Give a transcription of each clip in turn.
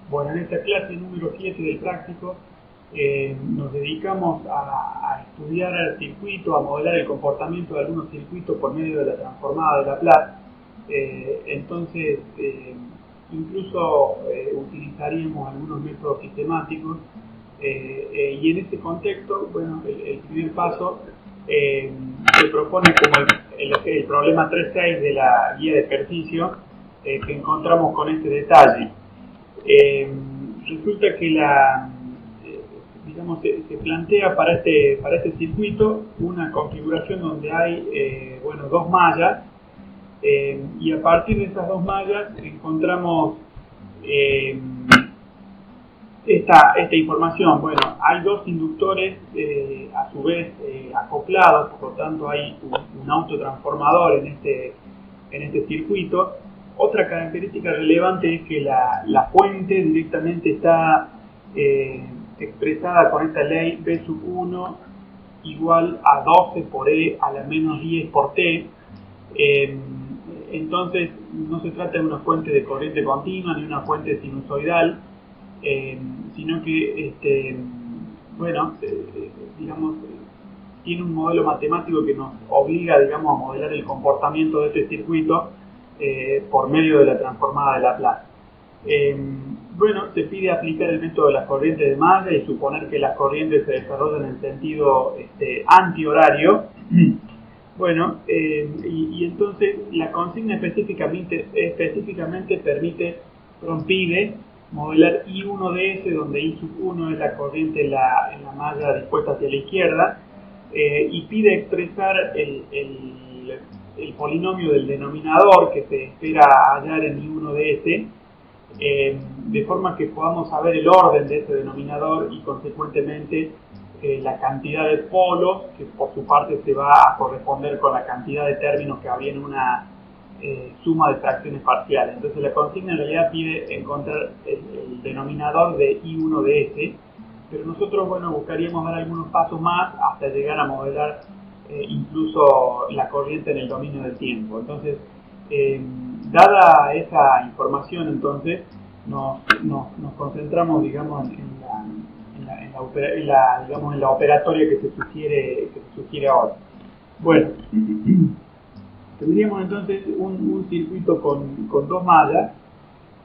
Bueno, en esta clase número 7 del práctico nos dedicamos a estudiar el circuito, a modelar el comportamiento de algunos circuitos por medio de la transformada de Laplace. Entonces, incluso utilizaríamos algunos métodos sistemáticos y en este contexto, bueno, el primer paso se propone como el problema 3.6 de la guía de ejercicio que encontramos con este detalle. Resulta que digamos, se plantea para este circuito una configuración donde hay dos mallas y a partir de esas dos mallas encontramos esta información. Bueno, hay dos inductores a su vez acoplados, por lo tanto hay un autotransformador en este circuito. Otra característica relevante es que la fuente directamente está expresada con esta ley B sub 1 igual a 12 por E a la menos 10 por T. Entonces no se trata de una fuente de corriente continua ni una fuente sinusoidal, sino que digamos, tiene un modelo matemático que nos obliga, digamos, a modelar el comportamiento de este circuito por medio de la transformada de Laplace. Se pide aplicar el método de las corrientes de malla y suponer que las corrientes se desarrollan en sentido antihorario. Y entonces la consigna específicamente pide modelar I1ds, donde I sub 1 es la corriente en la malla dispuesta hacia la izquierda, y pide expresar el polinomio del denominador que se espera hallar en I1ds, de forma que podamos saber el orden de ese denominador y consecuentemente la cantidad de polos, que por su parte se va a corresponder con la cantidad de términos que habría en una suma de fracciones parciales. Entonces la consigna en realidad pide encontrar el denominador de I1ds, pero nosotros buscaríamos dar algunos pasos más hasta llegar a modelar incluso la corriente en el dominio del tiempo. Entonces, dada esa información, entonces nos concentramos, digamos, en la operatoria que se sugiere ahora. Bueno, tendríamos entonces un circuito con dos mallas.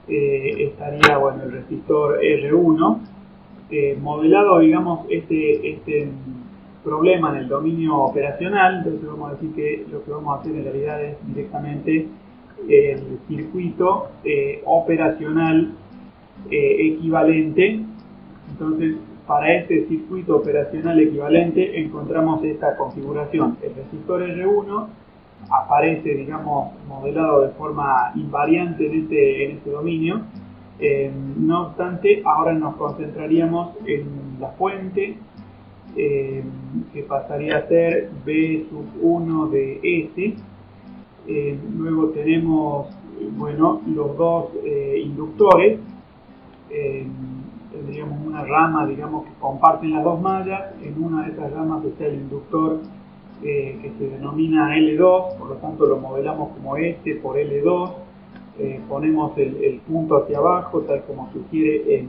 Estaría el resistor R1 modelado, digamos, este problema en el dominio operacional. Entonces vamos a decir que lo que vamos a hacer en realidad es directamente el circuito operacional equivalente. Entonces, para este circuito operacional equivalente encontramos esta configuración. El resistor R1 aparece, digamos, modelado de forma invariante en este dominio. No obstante, ahora nos concentraríamos en la fuente, que pasaría a ser B sub 1 de S. Luego tenemos los dos inductores. Tendríamos una rama, digamos, que comparten las dos mallas. En una de esas ramas está el inductor que se denomina L2, por lo tanto lo modelamos como S por L2. Ponemos el punto hacia abajo, tal como sugiere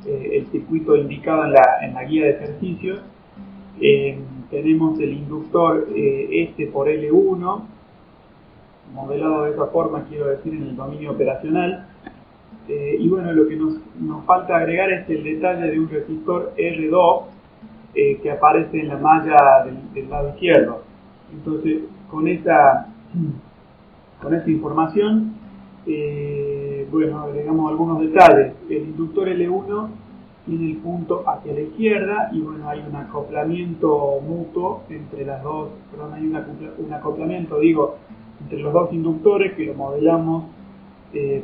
el circuito indicado en la guía de ejercicios. Tenemos el inductor S por L1, modelado de esa forma, quiero decir, en el dominio operacional. Lo que nos falta agregar es el detalle de un resistor R2 que aparece en la malla del lado izquierdo. Entonces, con esa información, agregamos algunos detalles. El inductor L1 tiene el punto hacia la izquierda y hay un acoplamiento mutuo entre las dos, hay un acoplamiento, entre los dos inductores que lo modelamos,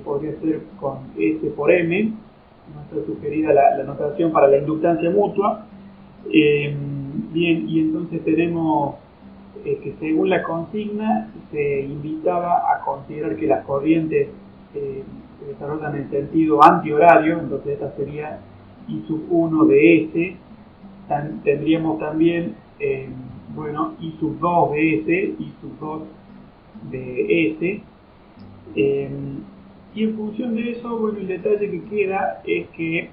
podría ser con S por M, nuestra sugerida la notación para la inductancia mutua. Y entonces tenemos que según la consigna se invitaba a considerar que las corrientes se desarrollan en sentido antihorario. Entonces esta sería I sub 1 de S. Tendríamos también I sub 2 de S, I sub 2 de S. Y en función de eso, bueno, el detalle que queda es que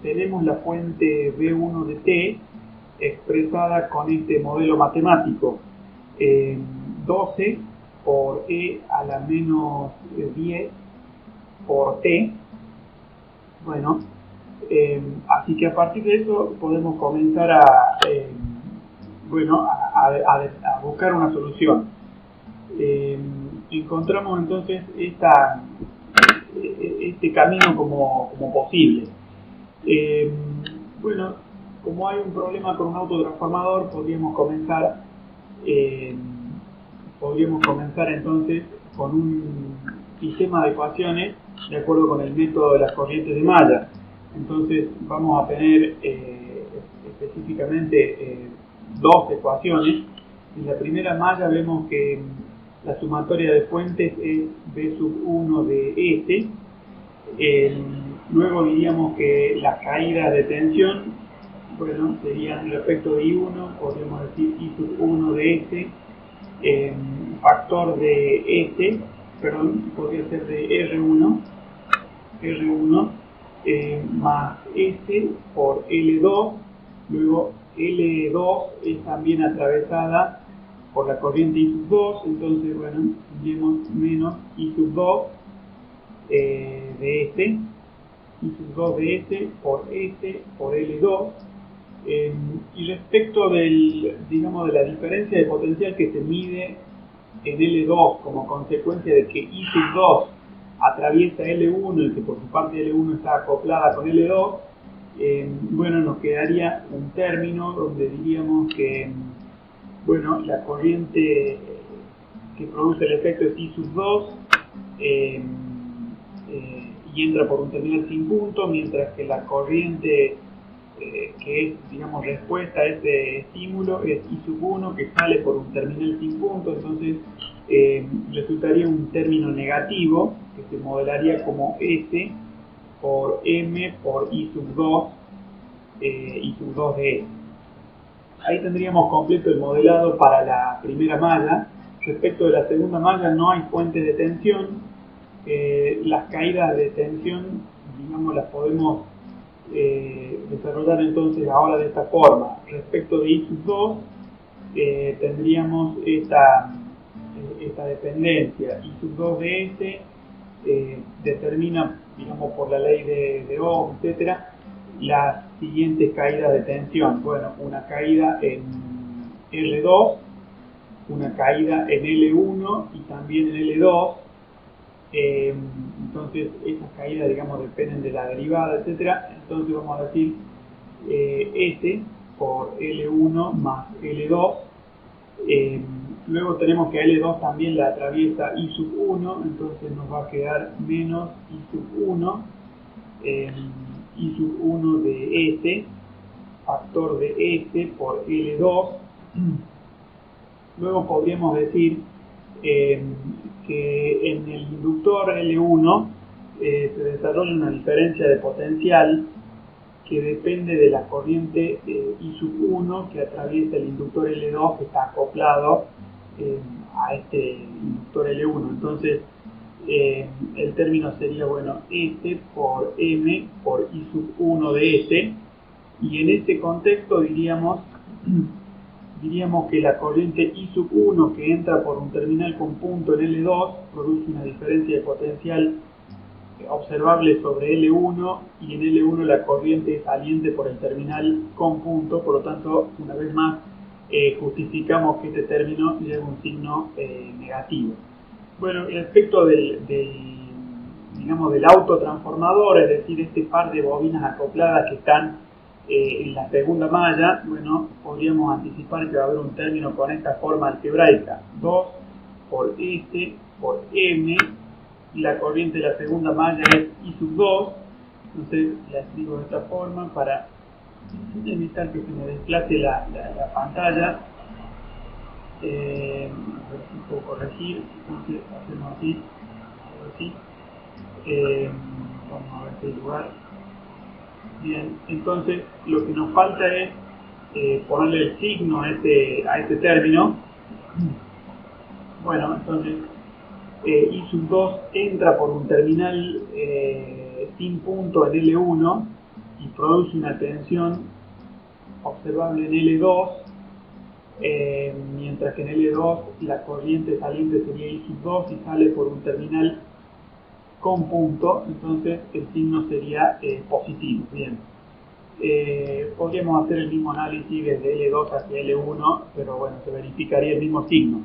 tenemos la fuente B1 de t expresada con este modelo matemático 12 por e a la menos 10 por t. Bueno, así que a partir de eso podemos comenzar a buscar una solución. Encontramos entonces este camino como posible. Bueno, como hay un problema con un autotransformador, podríamos comenzar entonces con un sistema de ecuaciones de acuerdo con el método de las corrientes de malla. Entonces vamos a tener específicamente dos ecuaciones. En la primera malla vemos que la sumatoria de fuentes es B sub 1 de S. Luego diríamos que las caídas de tensión, bueno, serían respecto de I1, podríamos decir I sub 1 de S, factor de S, perdón, podría ser de R1 más S por L2, luego L2 es también atravesada por la corriente I sub 2, entonces, bueno, tendríamos menos I sub 2 de S, I sub 2 de S por L2, y respecto de la diferencia de potencial que se mide en L2 como consecuencia de que I sub 2 atraviesa L1 y que por su parte L1 está acoplada con L2, bueno, nos quedaría un término donde diríamos que, bueno, la corriente que produce el efecto es I sub 2 y entra por un terminal sin punto, mientras que la corriente que es, digamos, respuesta a ese estímulo es I sub 1 que sale por un terminal sin punto. Entonces resultaría un término negativo que se modelaría como S por M por I sub 2 de S. Ahí tendríamos completo el modelado para la primera malla. Respecto de la segunda malla no hay fuente de tensión. Las caídas de tensión, digamos, las podemos desarrollar entonces ahora de esta forma. Respecto de I sub 2 tendríamos esta dependencia. I sub 2 de S determina, digamos, por la ley de Ohm, etcétera, las siguientes caídas de tensión. Bueno, una caída en L2, una caída en L1 y también en L2. Entonces esas caídas, digamos, dependen de la derivada, etcétera. Entonces vamos a decir S por L1 más L2. Luego tenemos que L2 también la atraviesa I sub 1, entonces nos va a quedar menos I sub 1, I sub 1 de S, factor de S por L2. Luego podríamos decir que en el inductor L1 se desarrolla una diferencia de potencial que depende de la corriente I sub 1 que atraviesa el inductor L2 que está acoplado a este inductor L1. Entonces el término sería, bueno, S por M por I sub 1 de S, y en este contexto diríamos que la corriente I sub 1 que entra por un terminal con punto en L2 produce una diferencia de potencial observable sobre L1, y en L1 la corriente es saliente por el terminal con punto. Por lo tanto, una vez más justificamos que este término lleva un signo negativo. Bueno, respecto del autotransformador, es decir, este par de bobinas acopladas que están en la segunda malla, bueno, podríamos anticipar que va a haber un término con esta forma algebraica: 2 por S por M, y la corriente de la segunda malla es I sub 2. Entonces la escribo de esta forma para evitar que se me desplace la pantalla. A ver si puedo corregir. Entonces hacemos así. Vamos a ver qué lugar. Bien, entonces lo que nos falta es ponerle el signo a este término. Bueno, entonces I sub 2 entra por un terminal sin punto en L1 y produce una tensión observable en L2, mientras que en L2 la corriente saliente sería I sub 2 y sale por un terminal con punto, entonces el signo sería positivo. Bien, podríamos hacer el mismo análisis desde L2 hacia L1, pero bueno, se verificaría el mismo signo.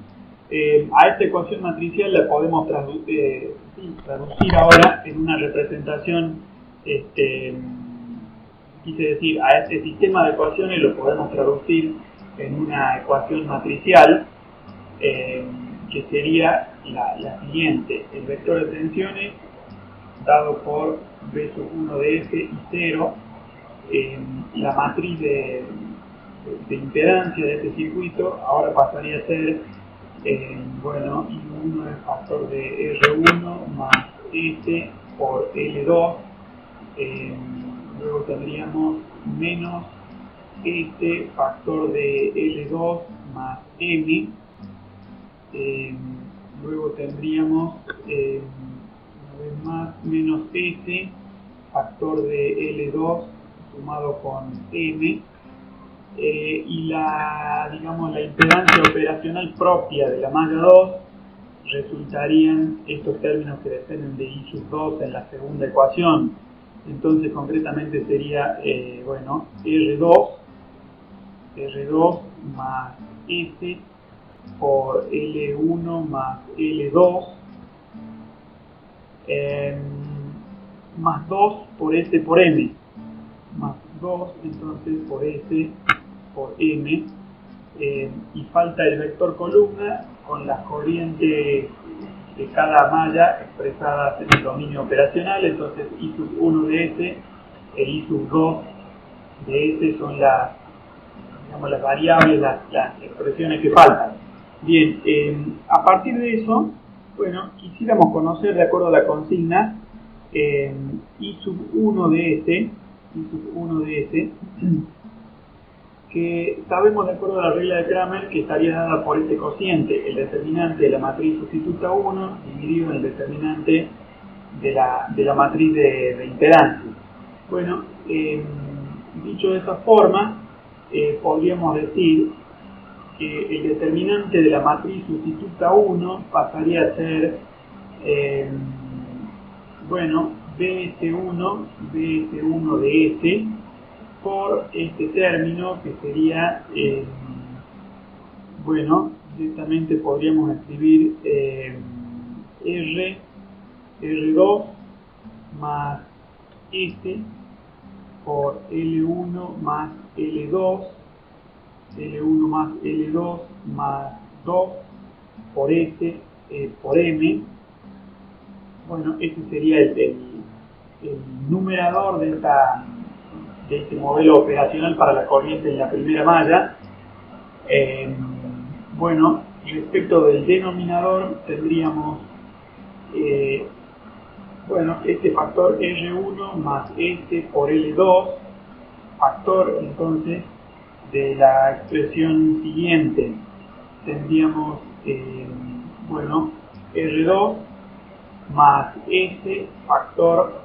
A esta ecuación matricial la podemos traducir ahora en una representación, quise decir, a este sistema de ecuaciones lo podemos traducir en una ecuación matricial, que sería la siguiente: el vector de tensiones dado por B sub 1 de F y 0, la matriz de impedancia de este circuito ahora pasaría a ser, bueno, I1 es factor de R1 más S por L2, luego tendríamos menos S factor de L2 más M, luego tendríamos una vez más menos S factor de L2 sumado con M, y la impedancia operacional propia de la malla 2 resultarían estos términos que dependen de I sub 2 en la segunda ecuación. Entonces concretamente sería, bueno, R2 más S por L1 más L2, más 2 por S por M, más 2 entonces por S por M, y falta el vector columna con las corrientes de cada malla expresadas en el dominio operacional. Entonces I sub 1 de S e I sub 2 de S son las variables, las expresiones que faltan. Bien, a partir de eso, bueno, quisiéramos conocer, de acuerdo a la consigna, I sub 1 de S, que sabemos, de acuerdo a la regla de Kramer, que estaría dada por este cociente, el determinante de la matriz sustituta 1 dividido en el determinante de la matriz de impedancia. Bueno, dicho de esa forma, podríamos decir que el determinante de la matriz sustituta 1 pasaría a ser, bueno, BS1 de S por este término que sería, bueno, directamente podríamos escribir R2 más S por L1 más L2 más 2 por S por M. Bueno, este sería el numerador de este modelo operacional para la corriente en la primera malla. Bueno, respecto del denominador tendríamos, bueno, este factor R1 más S por L2, factor entonces de la expresión siguiente. Tendríamos, bueno, R2 más S factor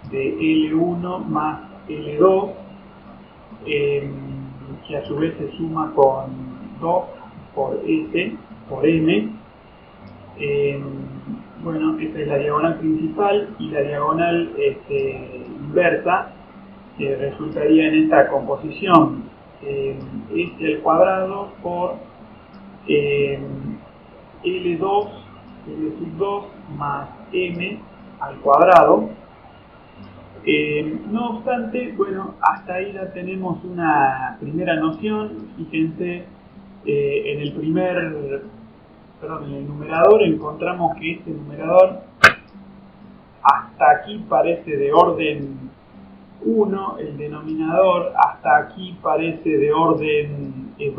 de L1 más L2, que a su vez se suma con 2 por S por M. Bueno, esta es la diagonal principal, y la diagonal inversa resultaría en esta composición, S al cuadrado por L2 sub 2 más M al cuadrado. No obstante, bueno, hasta ahí ya tenemos una primera noción. Fíjense, en el numerador encontramos que este numerador hasta aquí parece de orden 1, el denominador hasta aquí parece de orden 2.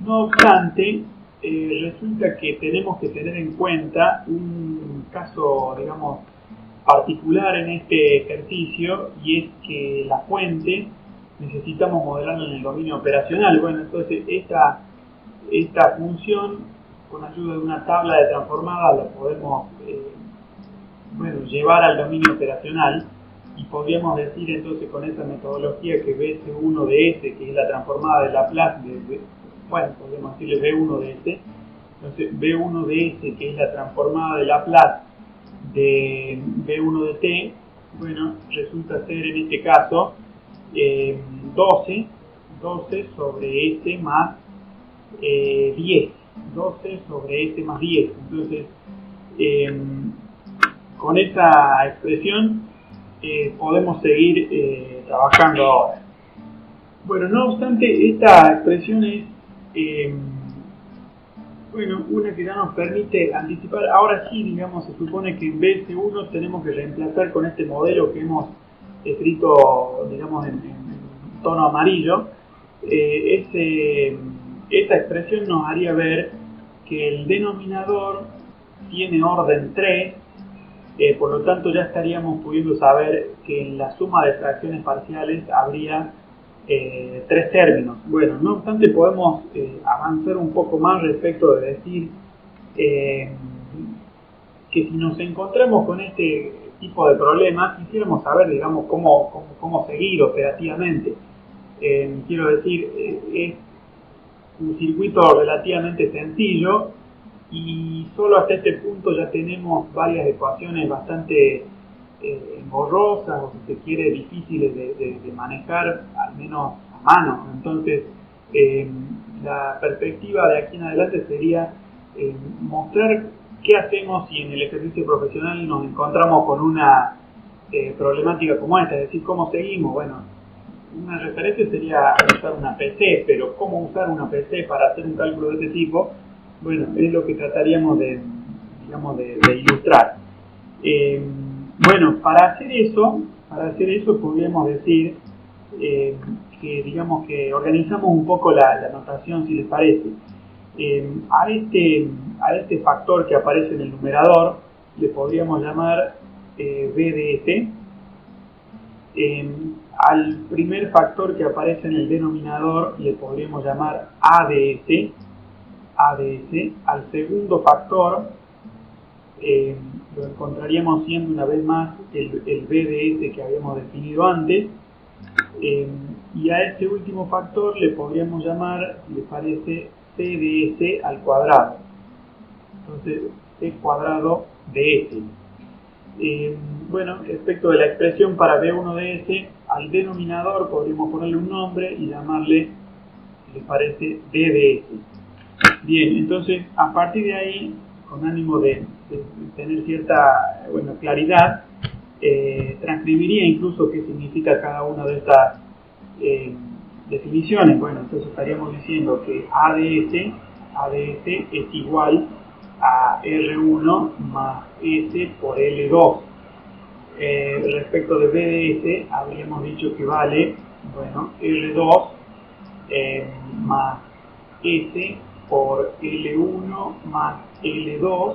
No obstante, resulta que tenemos que tener en cuenta un caso, digamos, particular en este ejercicio, y es que la fuente necesitamos modelarla en el dominio operacional. Bueno, entonces esta función, con ayuda de una tabla de transformadas la podemos llevar al dominio operacional, y podríamos decir entonces con esa metodología que BC1 de S, que es la transformada de Laplace podemos decirle B1 de S. Entonces B1 de S, que es la transformada de Laplace de B1 de T, resulta ser en este caso 12 sobre S más 10, 12 sobre S más 10. Entonces, con esta expresión podemos seguir trabajando ahora. Bueno, no obstante, esta expresión es una que ya nos permite anticipar. Ahora sí, digamos, se supone que en BS1 tenemos que reemplazar con este modelo que hemos escrito, digamos, en tono amarillo. Esta expresión nos haría ver que el denominador tiene orden 3, por lo tanto ya estaríamos pudiendo saber que en la suma de fracciones parciales habría 3 términos. Bueno, no obstante, podemos avanzar un poco más respecto de decir que si nos encontramos con este tipo de problemas, quisiéramos saber, digamos, cómo seguir operativamente. Quiero decir, es un circuito relativamente sencillo, y solo hasta este punto ya tenemos varias ecuaciones bastante engorrosas, o si se quiere difíciles de manejar, al menos a mano. Entonces la perspectiva de aquí en adelante sería mostrar qué hacemos si en el ejercicio profesional nos encontramos con una problemática como esta, es decir, cómo seguimos. Bueno, una referencia sería usar una PC, pero cómo usar una PC para hacer un cálculo de este tipo, bueno, es lo que trataríamos de ilustrar. Para hacer eso podríamos decir que organizamos un poco la notación, si les parece. A este factor que aparece en el numerador le podríamos llamar B de S. Al primer factor que aparece en el denominador le podríamos llamar A de S. Al segundo factor lo encontraríamos siendo una vez más el B de S que habíamos definido antes, y a este último factor le podríamos llamar, si les parece, C de S al cuadrado. Entonces, C cuadrado de S. Respecto de la expresión para B1 de S, al denominador podríamos ponerle un nombre y llamarle, si les parece, D de S. Bien, entonces a partir de ahí, con ánimo de tener cierta claridad, transcribiría incluso qué significa cada una de estas definiciones. Bueno, entonces estaríamos diciendo que A de S es igual a R1 más S por L2. Respecto de B de S, habríamos dicho que vale, R2 más S por L1 más L2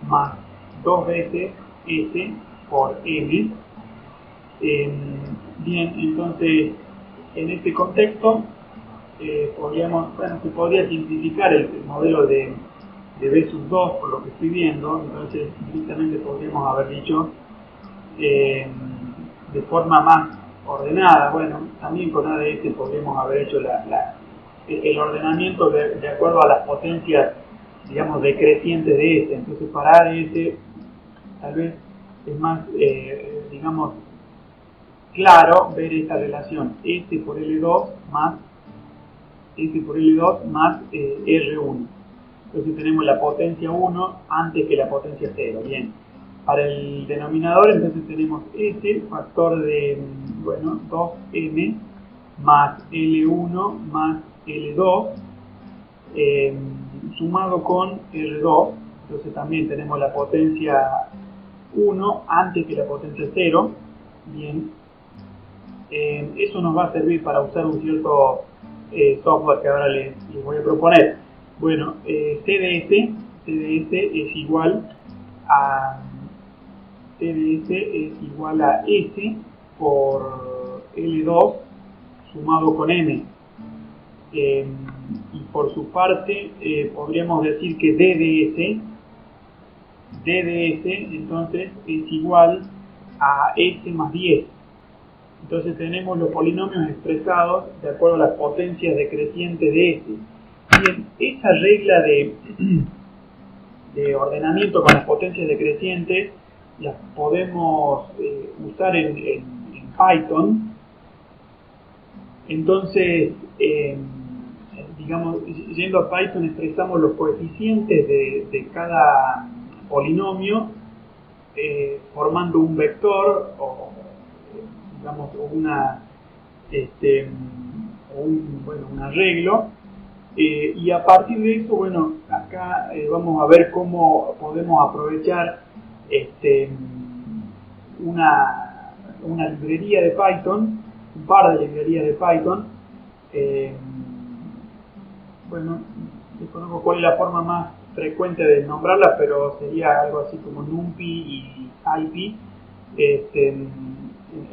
más 2 veces S por M. Bien, entonces en este contexto se podría simplificar el modelo de B sub 2 por lo que estoy viendo. Entonces directamente podríamos haber dicho de forma más ordenada, también con ADS podríamos haber hecho el ordenamiento de acuerdo a las potencias, digamos, decrecientes de S. Entonces para ADS tal vez es más, claro ver esta relación S por L2 más R1. Entonces tenemos la potencia 1 antes que la potencia 0. Bien, para el denominador entonces tenemos S factor de 2m más L1 más L2 sumado con R2. Entonces también tenemos la potencia 1 antes que la potencia 0. Bien, eso nos va a servir para usar un cierto software que ahora les voy a proponer. CDS es igual a S por L2 sumado con M. y por su parte podríamos decir que DDS entonces es igual a S más 10. Entonces tenemos los polinomios expresados de acuerdo a las potencias decrecientes de S. Bien, esa regla de ordenamiento con las potencias decrecientes las podemos usar en Python. Entonces, digamos, yendo a Python expresamos los coeficientes de cada polinomio formando un vector o digamos un arreglo, y a partir de eso, bueno, acá vamos a ver cómo podemos aprovechar una librería de Python, un par de librerías de Python. Bueno, desconozco cuál es la forma más frecuente de nombrarla, pero sería algo así como NumPy y SciPy.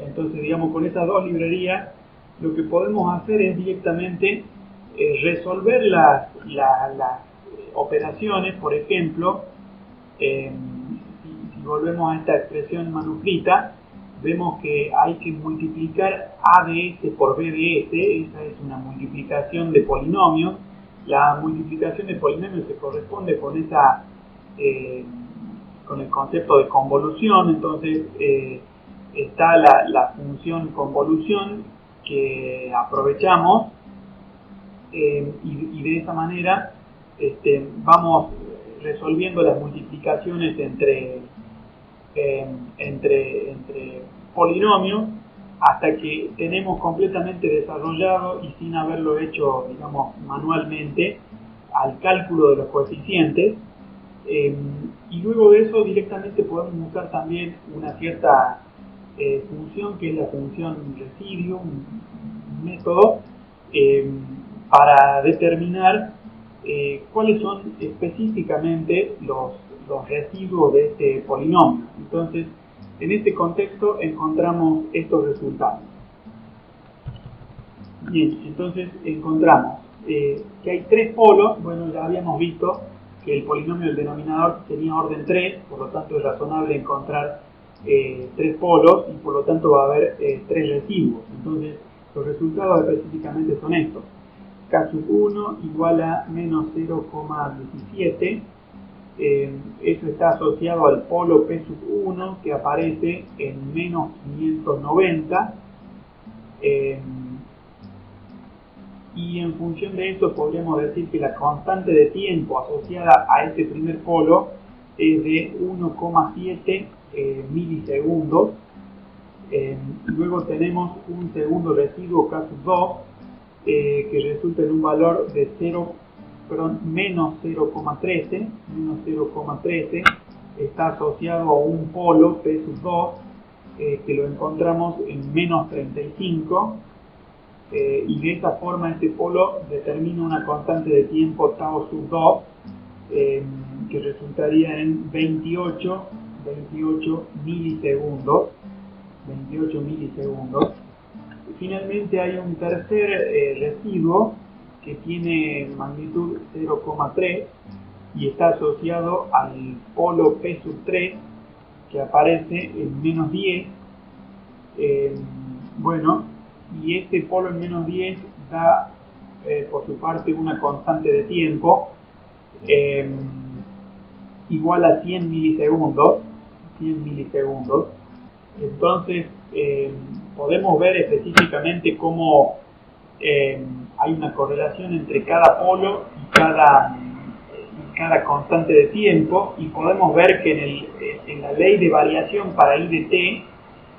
Entonces, digamos, con estas dos librerías lo que podemos hacer es directamente resolver las operaciones. Por ejemplo, si volvemos a esta expresión manuscrita, vemos que hay que multiplicar a de s por b de s. Esa es una multiplicación de polinomios. La multiplicación de polinomios se corresponde con con el concepto de convolución. Entonces está la función convolución que aprovechamos, y de esa manera vamos resolviendo las multiplicaciones entre polinomios hasta que tenemos completamente desarrollado, y sin haberlo hecho, digamos, manualmente, al cálculo de los coeficientes. Y luego de eso directamente podemos usar también una cierta función, que es la función residuo, un método para determinar cuáles son específicamente los residuos de este polinomio. Entonces, en este contexto encontramos estos resultados. Bien, entonces encontramos que hay tres polos. Bueno, ya habíamos visto que el polinomio del denominador tenía orden 3, por lo tanto es razonable encontrar tres polos, y por lo tanto va a haber tres residuos. Entonces, los resultados específicamente son estos. K sub 1 igual a menos 0,17. Eso está asociado al polo P sub 1, que aparece en menos 590. Y en función de eso podríamos decir que la constante de tiempo asociada a este primer polo es de 1,7 milisegundos. Luego tenemos un segundo residuo K sub 2 que resulta en un valor de menos 0,13. Está asociado a un polo P sub 2 que lo encontramos en menos 35. Y de esta forma este polo determina una constante de tiempo tau sub 2 que resultaría en 28 milisegundos. Finalmente hay un tercer residuo que tiene magnitud 0,3 y está asociado al polo P sub 3 que aparece en menos 10. Bueno, y este polo en menos 10 da por su parte una constante de tiempo igual a 100 milisegundos. Entonces podemos ver específicamente cómo hay una correlación entre cada polo y cada constante de tiempo, y podemos ver que en la ley de variación para I de t,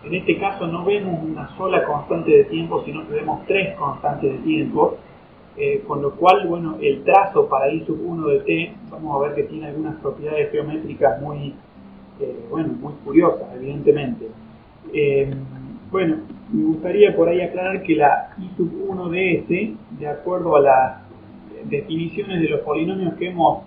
en este caso no vemos una sola constante de tiempo, sino que vemos tres constantes de tiempo, con lo cual, bueno, el trazo para I sub 1 de t, vamos a ver que tiene algunas propiedades geométricas muy curiosas, evidentemente. Bueno, me gustaría por ahí aclarar que la I sub 1 de s, de acuerdo a las definiciones de los polinomios que hemos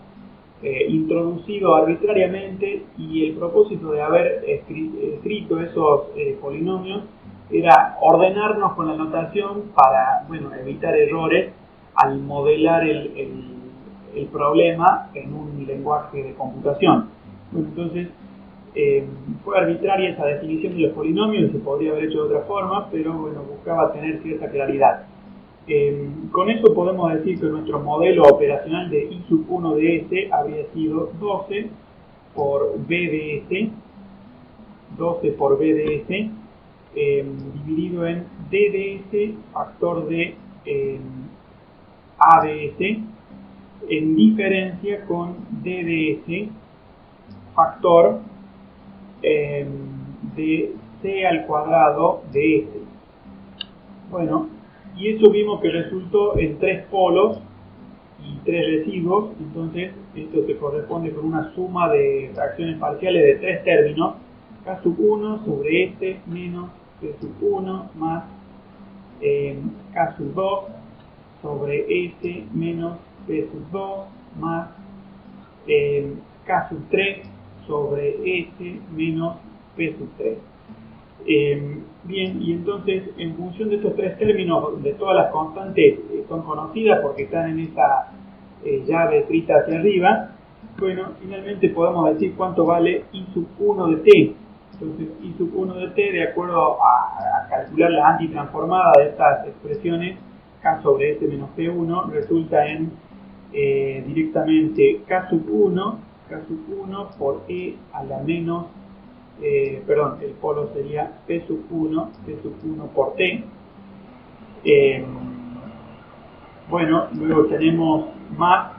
introducido arbitrariamente, y el propósito de haber escrito esos polinomios era ordenarnos con la notación para, bueno, evitar errores al modelar el problema en un lenguaje de computación. Bueno, entonces fue arbitraria esa definición de los polinomios, se podría haber hecho de otra forma, pero bueno, buscaba tener cierta claridad. Con eso podemos decir que nuestro modelo operacional de I sub 1 de S habría sido 12 por B de S, 12 por B de S, dividido en D de S factor de A de S, en diferencia con D de S factor de C al cuadrado de S. Bueno, y eso vimos que resultó en 3 polos y 3 residuos, entonces esto se corresponde con una suma de fracciones parciales de 3 términos, K sub 1 sobre S menos P sub 1 más K sub 2 sobre S menos P sub 2 más K sub 3 sobre S menos P sub 3. Bien, y entonces en función de estos 3 términos, donde todas las constantes son conocidas porque están en esa llave escrita hacia arriba, bueno, finalmente podemos decir cuánto vale I sub 1 de t. Entonces I sub 1 de t, de acuerdo a calcular la antitransformada de estas expresiones, K sobre S menos P1, resulta en directamente K sub 1 por E a la menos, el polo sería P sub 1 por T. Bueno, luego tenemos más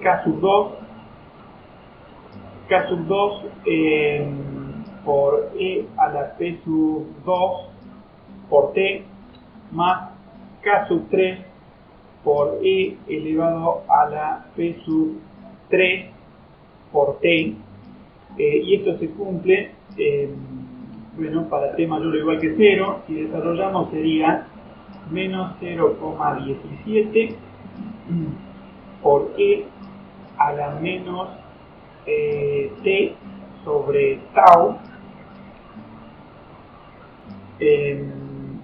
K sub 2 por E a la P sub 2 por T, más K sub 3 por E elevado a la P sub 3 por T, y esto se cumple, bueno, para T mayor o igual que 0, si desarrollamos sería menos 0,17 por E a la menos T sobre tau.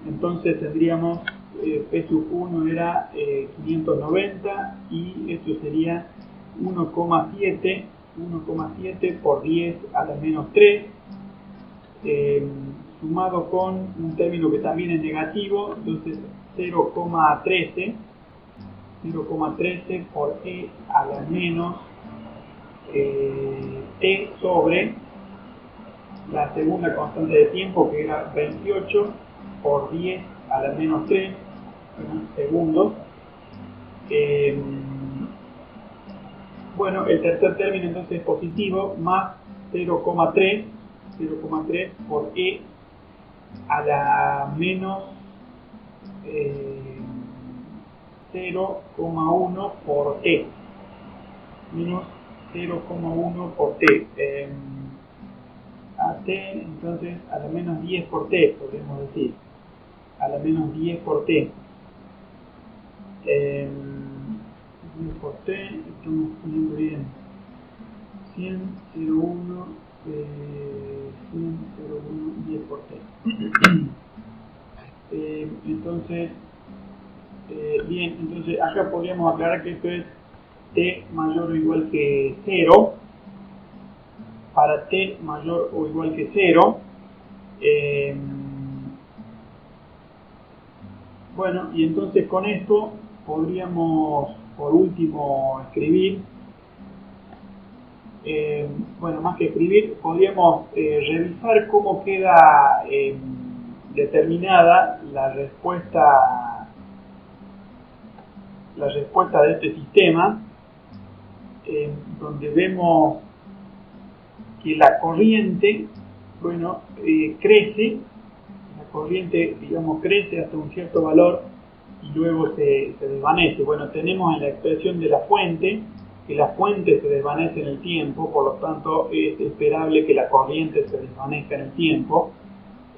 Entonces tendríamos P sub 1 era 590 y esto sería 1,7 por 10 a la menos 3, sumado con un término que también es negativo, entonces 0,13 por E a la menos T sobre la segunda constante de tiempo, que era 28 por 10 a la menos 3 segundos. Bueno, el tercer término entonces es positivo, más 0,3 por E a la menos 0,1 por T, menos 0,1 por T, a T, entonces a la menos 10 por T, podríamos decir, a la menos 10 por T. 10 por T, estamos poniendo bien 100, 0,1, 100, 0,1, 10 por T. Entonces, bien, entonces acá podríamos aclarar que esto es T mayor o igual que 0. Para T mayor o igual que 0, bueno, y entonces con esto podríamos por último escribir, bueno, más que escribir, podríamos revisar cómo queda determinada la respuesta de este sistema, donde vemos que la corriente, bueno, crece, la corriente, digamos, crece hasta un cierto valor y luego se desvanece. Bueno, tenemos en la expresión de la fuente que la fuente se desvanece en el tiempo, por lo tanto es esperable que la corriente se desvanezca en el tiempo.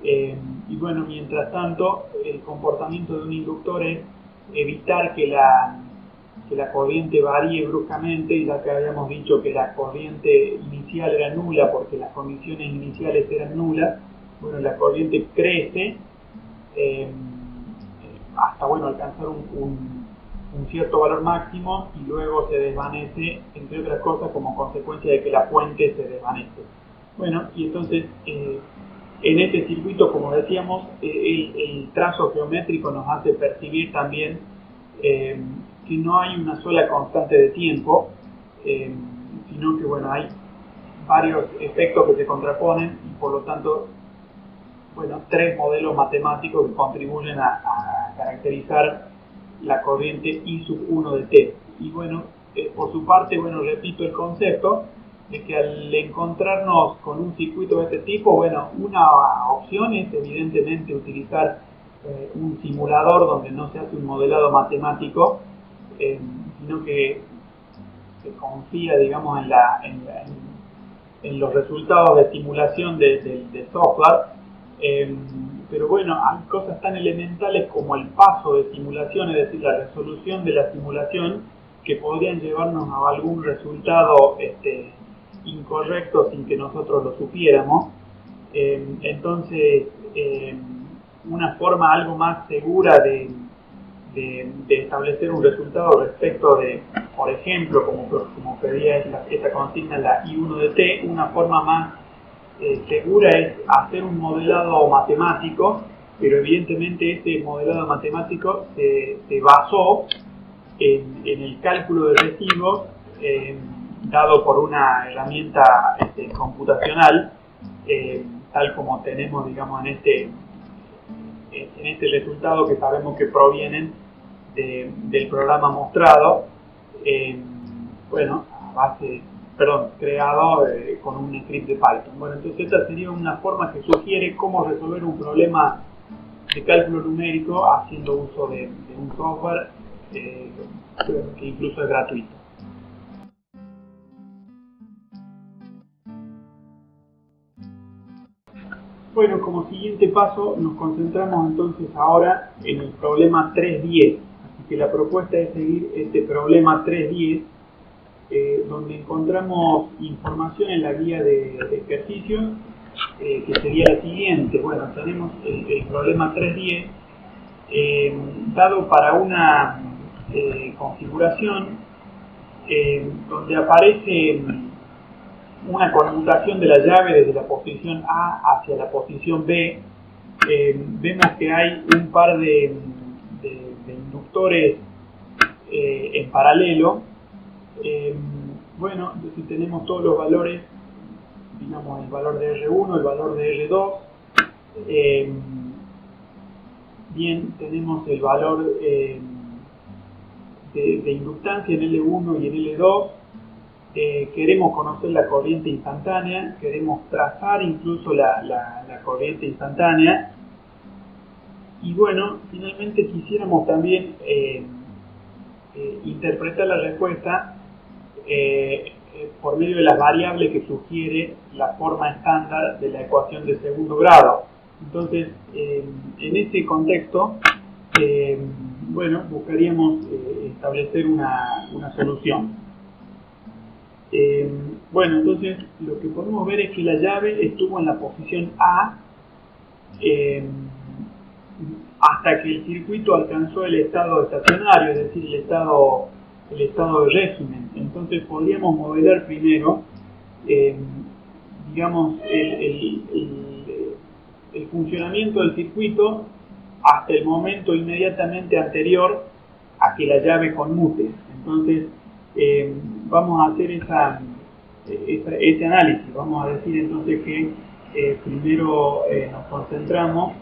Y bueno, mientras tanto, el comportamiento de un inductor es evitar que la corriente varíe bruscamente, ya que habíamos dicho que la corriente inicial era nula porque las condiciones iniciales eran nulas. Bueno, la corriente crece hasta, bueno, alcanzar un un cierto valor máximo y luego se desvanece, entre otras cosas, como consecuencia de que la fuente se desvanece. Bueno, y entonces en este circuito, como decíamos, el trazo geométrico nos hace percibir también que no hay una sola constante de tiempo, sino que bueno, hay varios efectos que se contraponen y por lo tanto, bueno, tres modelos matemáticos que contribuyen a caracterizar la corriente I sub 1 de T. Y bueno, por su parte, bueno, repito el concepto de que al encontrarnos con un circuito de este tipo, bueno, una opción es evidentemente utilizar un simulador donde no se hace un modelado matemático, sino que se confía, digamos, en los resultados de simulación de software. Pero bueno, hay cosas tan elementales como el paso de simulación, es decir, la resolución de la simulación, que podrían llevarnos a algún resultado incorrecto sin que nosotros lo supiéramos. Entonces, una forma algo más segura de establecer un resultado respecto de, por ejemplo, como pedía esta consigna, la I1 de T, una forma más segura es hacer un modelado matemático, pero evidentemente este modelado matemático se basó en el cálculo de residuos dado por una herramienta computacional, tal como tenemos, digamos, en este resultado, que sabemos que provienen del programa mostrado, bueno, a base, creado con un script de Python. Bueno, entonces esta sería una forma que sugiere cómo resolver un problema de cálculo numérico haciendo uso de un software que incluso es gratuito. Bueno, como siguiente paso nos concentramos entonces ahora en el problema 310. Así que la propuesta es seguir este problema 310, donde encontramos información en la guía de ejercicios, que sería la siguiente. Bueno, tenemos el problema 310 dado para una configuración donde aparece una conmutación de la llave desde la posición A hacia la posición B. Vemos que hay un par de inductores en paralelo. Bueno, si tenemos todos los valores, digamos el valor de R1, el valor de R2, bien, tenemos el valor de inductancia en L1 y en L2. Queremos conocer la corriente instantánea, queremos trazar incluso la corriente instantánea, y bueno, finalmente quisiéramos también interpretar la respuesta por medio de las variables que sugiere la forma estándar de la ecuación de segundo grado. Entonces, en este contexto, bueno, buscaríamos establecer una solución. Bueno, entonces lo que podemos ver es que la llave estuvo en la posición A hasta que el circuito alcanzó el estado estacionario, es decir, el estado de régimen. Entonces podríamos modelar primero, digamos, el funcionamiento del circuito hasta el momento inmediatamente anterior a que la llave conmute. Entonces, vamos a hacer ese análisis. Vamos a decir entonces que primero nos concentramos,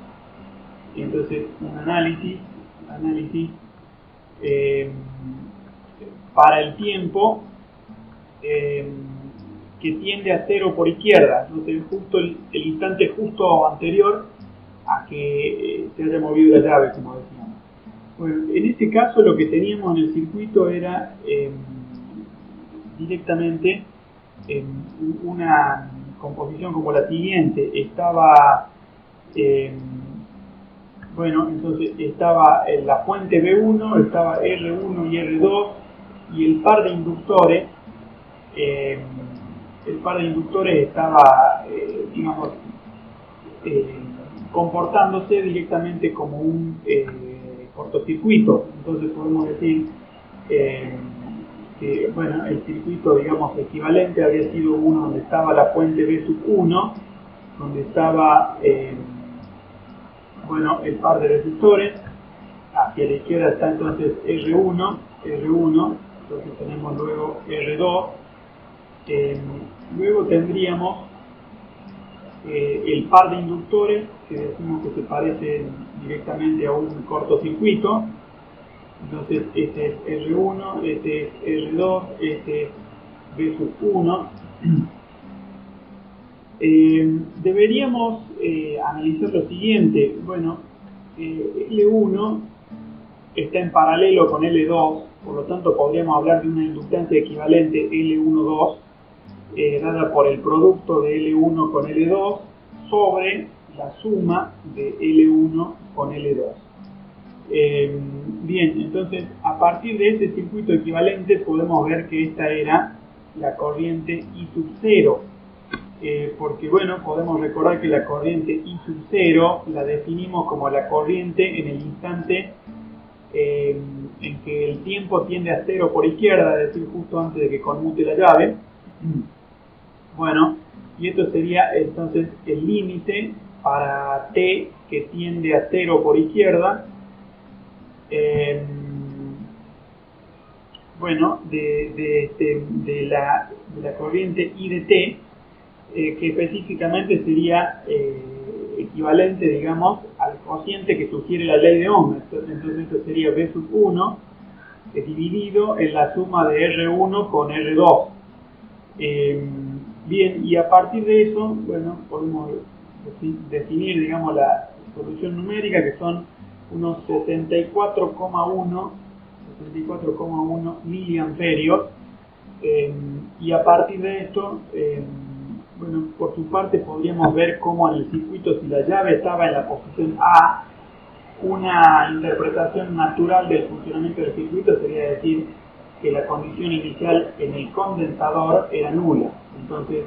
entonces un análisis para el tiempo que tiende a 0 por izquierda, entonces justo el instante justo anterior a que se haya movido la llave, como decíamos. Bueno, en este caso lo que teníamos en el circuito era directamente una composición como la siguiente. Estaba, bueno, entonces estaba la fuente B1, estaba R1 y R2, y el par de inductores, estaba, digamos, comportándose directamente como un cortocircuito. Entonces podemos decir que bueno, el circuito, digamos, equivalente habría sido uno donde estaba la fuente B sub 1, donde estaba bueno, el par de resistores. Hacia la izquierda está entonces R1, entonces tenemos luego R2, luego tendríamos el par de inductores, que decimos que se parecen directamente a un cortocircuito. Entonces este es R1, este es R2, este es B sub 1. Deberíamos analizar lo siguiente. Bueno, L1 está en paralelo con L2, por lo tanto podríamos hablar de una inductancia equivalente L1,2 dada por el producto de L1 con L2 sobre la suma de L1 con L2. Bien, entonces a partir de este circuito equivalente podemos ver que esta era la corriente I sub 0, porque bueno, podemos recordar que la corriente I sub 0 la definimos como la corriente en el instante en que el tiempo tiende a 0 por izquierda, es decir, justo antes de que conmute la llave. Bueno, y esto sería entonces el límite para t que tiende a 0 por izquierda, bueno, de la corriente I de t, que específicamente sería equivalente, digamos, al cociente que sugiere la ley de Ohm. Entonces esto sería B sub 1 dividido en la suma de R1 con R2. Bien, y a partir de eso, bueno, podemos definir, digamos, la solución numérica, que son unos 64,1 miliamperios, y a partir de esto, bueno, por su parte podríamos ver cómo en el circuito, si la llave estaba en la posición A, una interpretación natural del funcionamiento del circuito sería decir que la condición inicial en el condensador era nula. Entonces,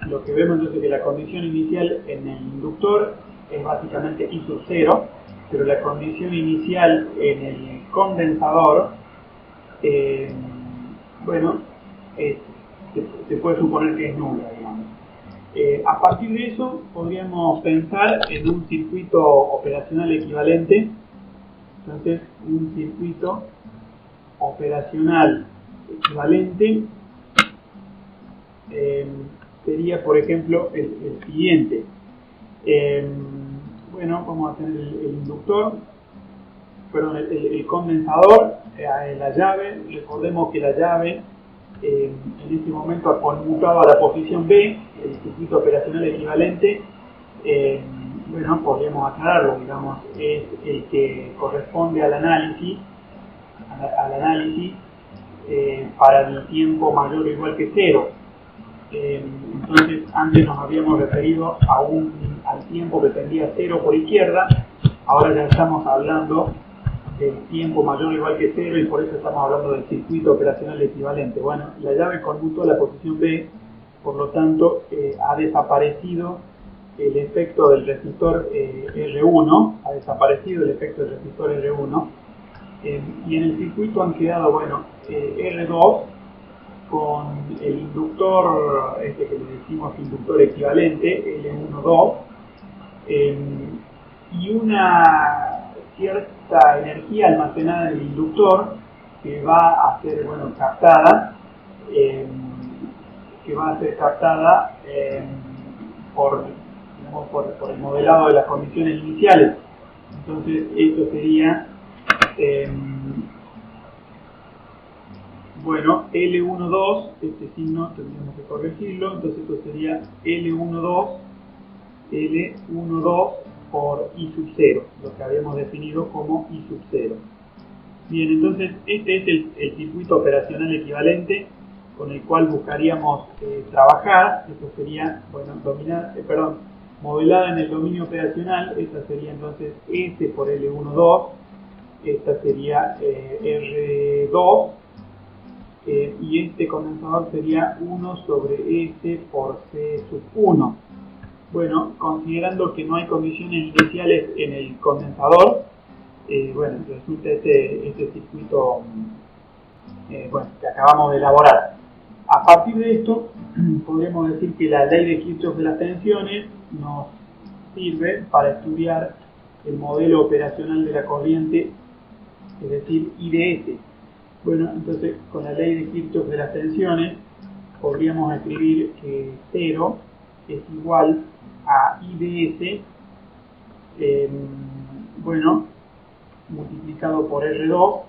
lo que vemos entonces es que la condición inicial en el inductor es básicamente I sub 0, pero la condición inicial en el condensador, bueno, se puede suponer que es nula, digamos. A partir de eso podríamos pensar en un circuito operacional equivalente. Entonces, un circuito operacional equivalente sería, por ejemplo, el siguiente. Bueno, vamos a tener el inductor, perdón, el condensador, la llave. Recordemos que la llave en este momento ha conmutado a la posición B, el circuito operacional equivalente. Bueno, podríamos aclararlo, digamos, es el que corresponde al análisis, para el tiempo mayor o igual que 0. Entonces, antes nos habíamos referido al tiempo que tendría 0 por izquierda, ahora ya estamos hablando del tiempo mayor o igual que 0 y por eso estamos hablando del circuito operacional equivalente. Bueno, la llave conmutó a la posición B, por lo tanto ha desaparecido el efecto del resistor R1, y en el circuito han quedado, bueno, R2 con el inductor, que le decimos inductor equivalente, L1,2, y una cierta energía almacenada en el inductor que va a ser, bueno, captada, por el modelado de las condiciones iniciales. Entonces esto sería bueno, L1,2, este signo tendríamos que corregirlo, entonces esto sería L1,2 por I sub 0, lo que habíamos definido como I sub 0. Bien, entonces este es el circuito operacional equivalente con el cual buscaríamos trabajar. Esto sería, bueno, modelada en el dominio operacional. Esta sería entonces S por L1,2, esta sería R2, y este condensador sería 1 sobre S por C sub 1. Bueno, considerando que no hay condiciones iniciales en el condensador, bueno, resulta este circuito bueno, que acabamos de elaborar. A partir de esto, podríamos decir que la ley de Kirchhoff de las tensiones nos sirve para estudiar el modelo operacional de la corriente, es decir, IDS. Bueno, entonces con la ley de Kirchhoff de las tensiones podríamos escribir que 0 es igual a IDS, bueno, multiplicado por R2,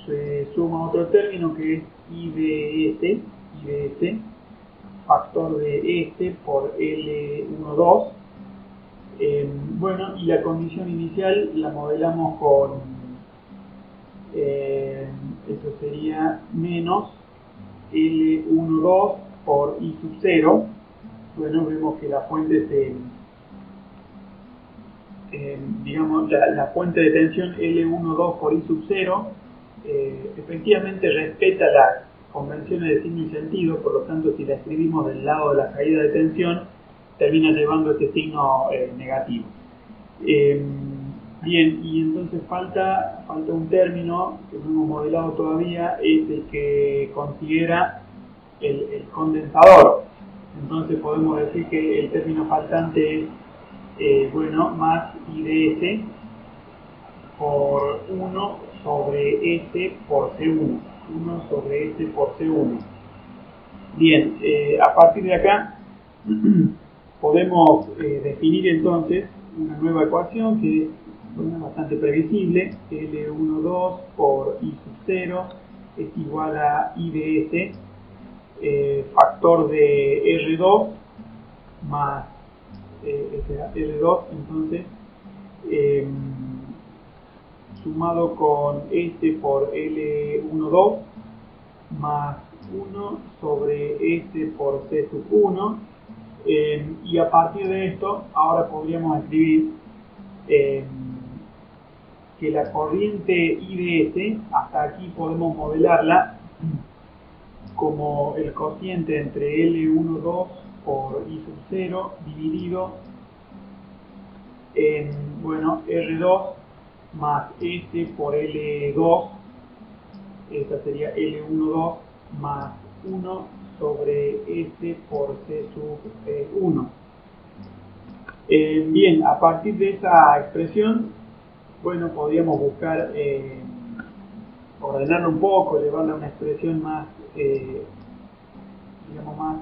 se suma otro término que es IDS, factor de este por L12. Bueno, y la condición inicial la modelamos con, esto sería menos L12 por I sub 0. Bueno, vemos que la fuente digamos, la fuente de tensión L12 por I sub 0 efectivamente respeta las convenciones de signo y sentido, por lo tanto si la escribimos del lado de la caída de tensión termina llevando este signo negativo. Bien, y entonces falta un término que no hemos modelado todavía, es el que considera el condensador. Entonces podemos decir que el término faltante es bueno, más IDS por 1 sobre S por C1. 1 sobre S por C1. Bien, a partir de acá podemos definir entonces una nueva ecuación que es bastante previsible. L12 por I sub 0 es igual a IDS, factor de R2 más R2, entonces sumado con S por L12 más 1 sobre S por C sub 1, y a partir de esto ahora podríamos escribir que la corriente IDS, hasta aquí podemos modelarla como el cociente entre L12 por I sub 0 dividido en, bueno, R2 más S por L2, esta sería L12 más 1 sobre S por C sub 1. Bien, a partir de esa expresión, bueno, podríamos buscar ordenarlo un poco, llevarla a una expresión más, digamos, más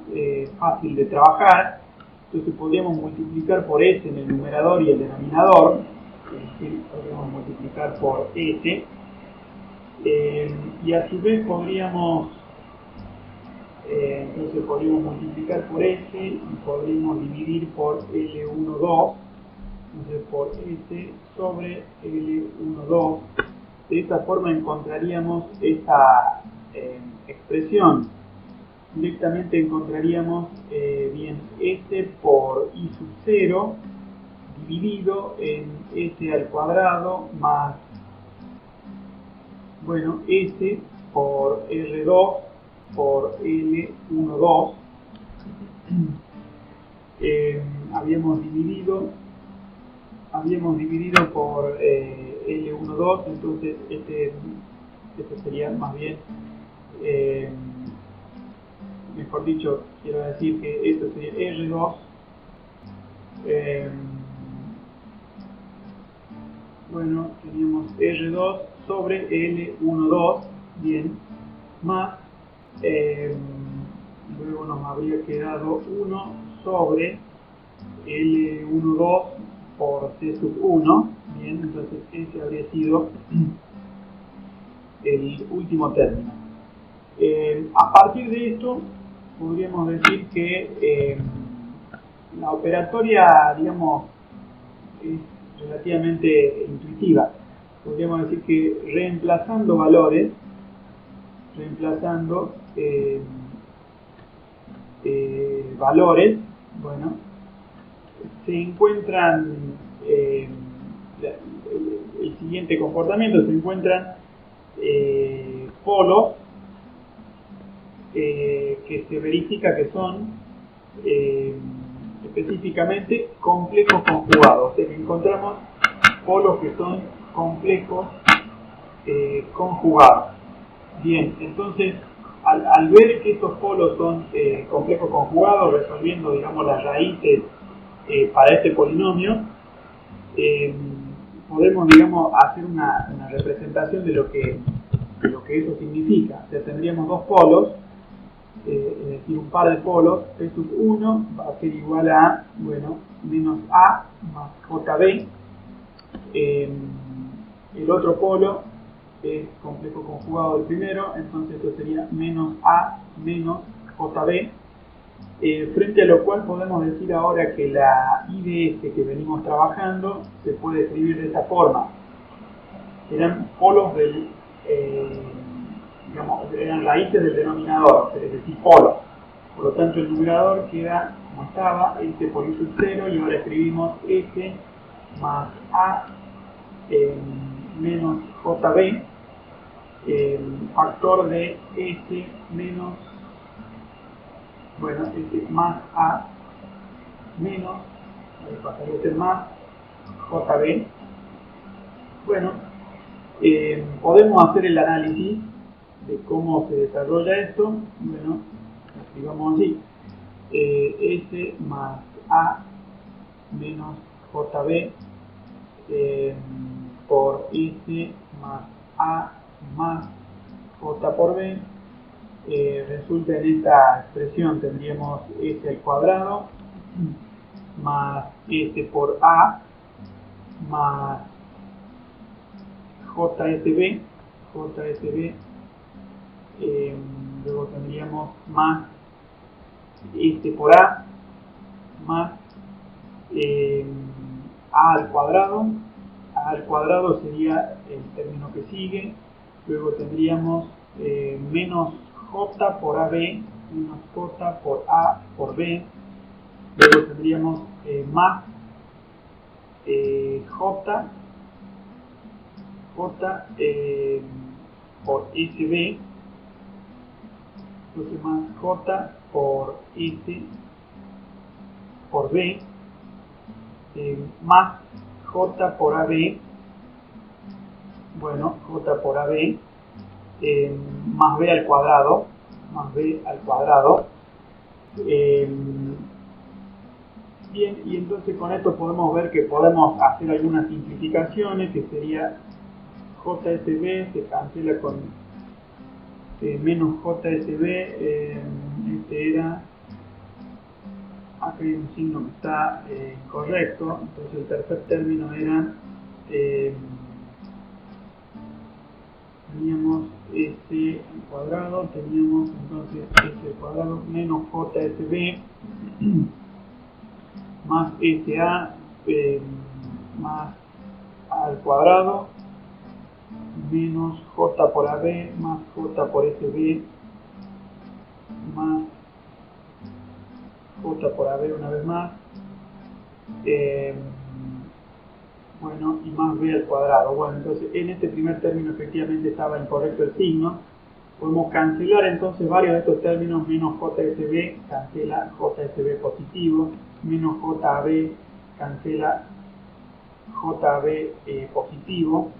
fácil de trabajar. Entonces podríamos multiplicar por S en el numerador y el denominador, es decir, podríamos multiplicar por S, y a su vez podríamos entonces podríamos multiplicar por S y podríamos dividir por L12, entonces por S sobre L12. De esta forma encontraríamos esta expresión. Directamente encontraríamos bien S por I sub 0 dividido en S al cuadrado más, bueno, S por R2 por L12. Habíamos dividido por L12, entonces este sería más bien, mejor dicho, quiero decir que esto sería R2, bueno, teníamos R2 sobre L12, bien, más, luego nos habría quedado 1 sobre L12 por C sub 1, bien, entonces ese habría sido el último término. A partir de esto podríamos decir que la operatoria, digamos, es relativamente intuitiva. Podríamos decir que reemplazando valores, bueno, se encuentran el siguiente comportamiento, se encuentran polos que se verifica que son específicamente complejos conjugados, o sea que encontramos polos que son complejos conjugados. Bien, entonces al ver que estos polos son complejos conjugados, resolviendo, digamos, las raíces para este polinomio, podemos, digamos, hacer una representación de lo que eso significa. O sea, tendríamos dos polos, es decir, un par de polos. P sub 1 va a ser igual a, bueno, menos A más JB. El otro polo es complejo conjugado del primero, entonces esto sería menos A menos JB. Frente a lo cual podemos decir ahora que la IDS que venimos trabajando se puede escribir de esta forma. Serán polos del, digamos, eran raíces del denominador, es decir, polos. Por lo tanto, el numerador queda como estaba, S por I sub 0, y ahora escribimos S más A menos JB, factor de S menos, bueno, S más A menos, pasaría a ser más JB. Bueno, podemos hacer el análisis de cómo se desarrolla esto. Bueno, escribamos así, S más A menos JB por S más A más J por B, resulta en esta expresión tendríamos S al cuadrado más S por A más JSB, luego tendríamos más S por A más A al cuadrado sería el término que sigue, luego tendríamos menos J por AB, menos J por A por B, luego tendríamos más J por SB, entonces más J por S por B, más J por AB, bueno, J por AB, más B al cuadrado, bien, y entonces con esto podemos ver que podemos hacer algunas simplificaciones, que sería JSB se cancela con menos JSB, este era, acá hay un signo que está incorrecto, entonces el tercer término era, teníamos S al cuadrado, teníamos entonces S al cuadrado menos JSB más SA más A al cuadrado menos J por AB más J por SB más J por AB una vez más, bueno, y más B al cuadrado. Bueno, entonces en este primer término efectivamente estaba incorrecto el signo. Podemos cancelar entonces varios de estos términos, menos JSB cancela JSB positivo, menos JAB cancela JAB positivo.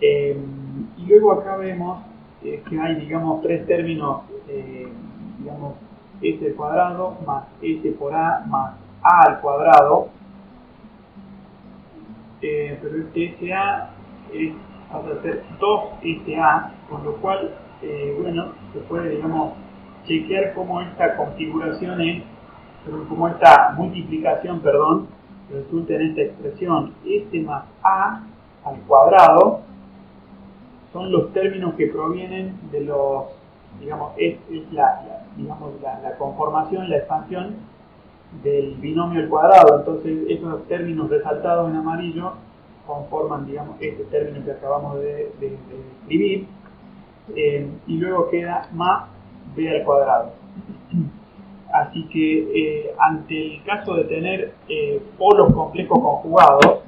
Y luego acá vemos que hay, digamos, tres términos, digamos, S al cuadrado más S por A más A al cuadrado, pero este SA pasa a ser 2SA, con lo cual, bueno, se puede, digamos, chequear cómo esta configuración es, cómo esta multiplicación, perdón, resulta en esta expresión S más A al cuadrado. Son los términos que provienen de los, digamos, es la conformación, la expansión del binomio al cuadrado. Entonces esos términos resaltados en amarillo conforman, digamos, este término que acabamos de escribir, y luego queda más B al cuadrado. Así que ante el caso de tener polos complejos conjugados,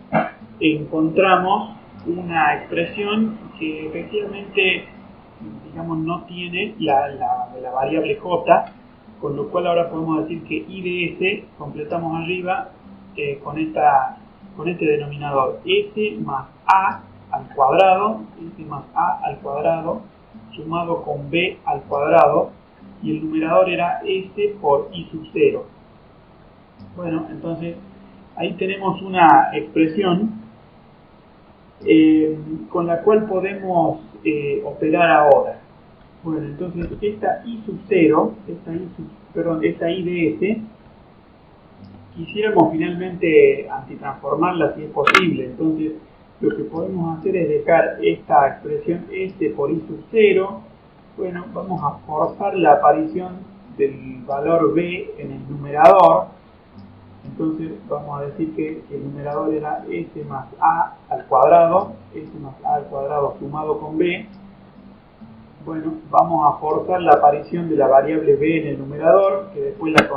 encontramos una expresión que efectivamente, digamos, no tiene la variable j, con lo cual ahora podemos decir que IDS completamos arriba con esta con este denominador, s más a al cuadrado, s más a al cuadrado, sumado con b al cuadrado, y el numerador era s por i sub 0. Bueno, entonces ahí tenemos una expresión con la cual podemos operar ahora. Bueno, entonces esta i sub 0, esta i de s, quisiéramos finalmente antitransformarla si es posible. Entonces lo que podemos hacer es dejar esta expresión s por i sub 0. Bueno, vamos a forzar la aparición del valor b en el numerador. Entonces vamos a decir que el numerador era s más a al cuadrado, sumado con b. Bueno, vamos a forzar la aparición de la variable b en el numerador, que después la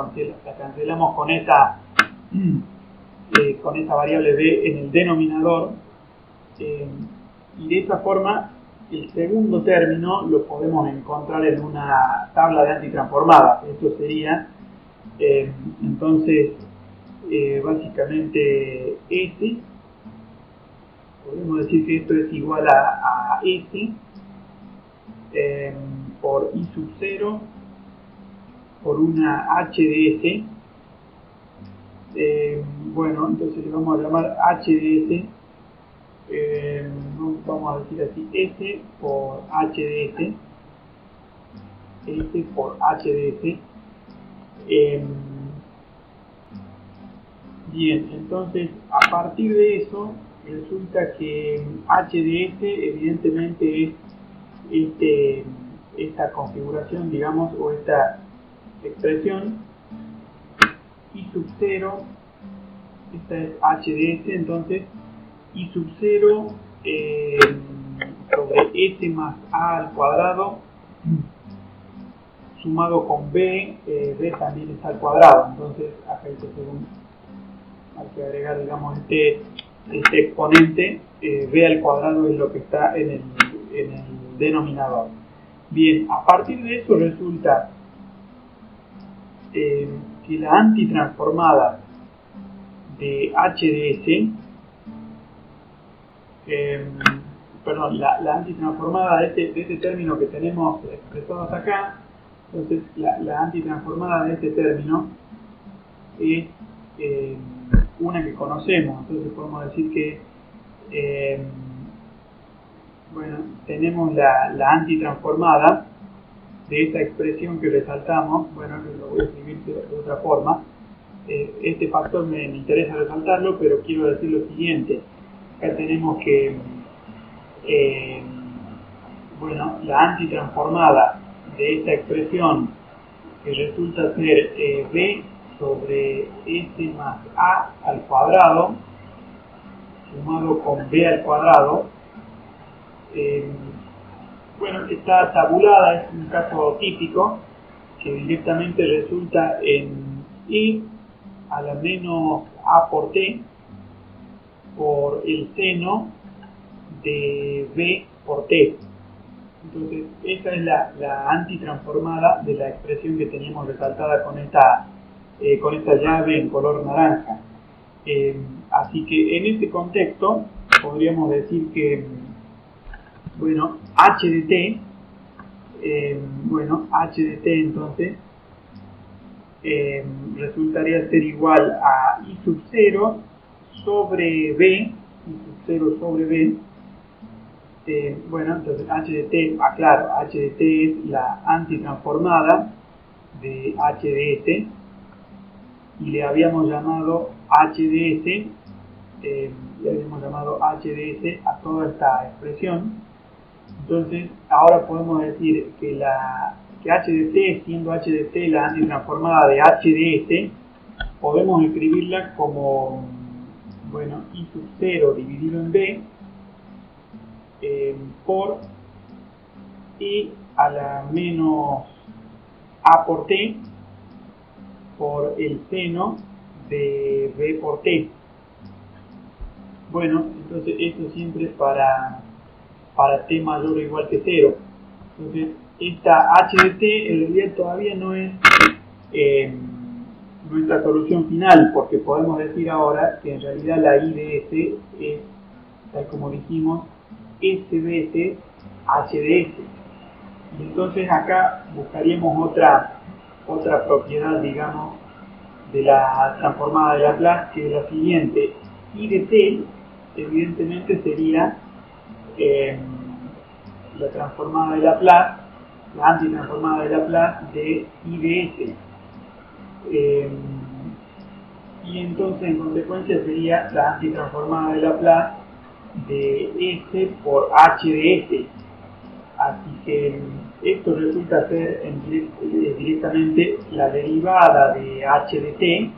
cancelamos con esta variable b en el denominador. Y de esa forma el segundo término lo podemos encontrar en una tabla de antitransformadas. Esto sería entonces básicamente s, podemos decir que esto es igual a s por i sub 0 por una h de s. Bueno, entonces le vamos a llamar h de s, vamos a decir así, s por h de s por h de s. Bien, entonces a partir de eso resulta que h de s evidentemente es esta configuración, digamos, o esta expresión i sub 0, esta es h de s, entonces i sub 0 sobre s más a al cuadrado sumado con b, b también es al cuadrado. Entonces acá hay que agregar, digamos, este exponente, b al cuadrado es lo que está en el denominador. Bien, a partir de eso resulta que la antitransformada de h de s, la antitransformada de este término que tenemos expresado hasta acá, entonces la antitransformada de este término es una que conocemos. Entonces podemos decir que bueno, tenemos la antitransformada de esta expresión que resaltamos. Bueno, lo voy a escribir de otra forma. Este factor me interesa resaltarlo, pero quiero decir lo siguiente. Acá tenemos que bueno, la antitransformada de esta expresión, que resulta ser b sobre s más a al cuadrado sumado con b al cuadrado, bueno, está tabulada, es un caso típico que directamente resulta en i a la menos a por t por el seno de b por t. Entonces esa es la antitransformada de la expresión que teníamos resaltada con esta llave en color naranja. Así que en este contexto podríamos decir que, bueno, h de t, entonces resultaría ser igual a i sub 0 sobre b, i sub 0 sobre b. Bueno, entonces h de t, aclaro, h de t es la antitransformada de h de s, y le habíamos llamado h de s, a toda esta expresión. Entonces ahora podemos decir que h de t, siendo h de t la antitransformada de h de s, podemos escribirla como, bueno, i sub 0 dividido en b por i a la menos a por t por el seno de b por t. Bueno, entonces esto siempre para t mayor o igual que 0. Entonces esta h de t en realidad todavía no es nuestra solución final, porque podemos decir ahora que en realidad la I de S es, tal como dijimos, S de S, H de S. Y entonces acá buscaríamos otra propiedad, digamos, de la transformada de Laplace, que es la siguiente. I de T, evidentemente, sería la transformada de Laplace, la antitransformada de Laplace de I de S. Y entonces, en consecuencia, sería la antitransformada de Laplace de S por H de S. Así que esto resulta ser directamente la derivada de H de T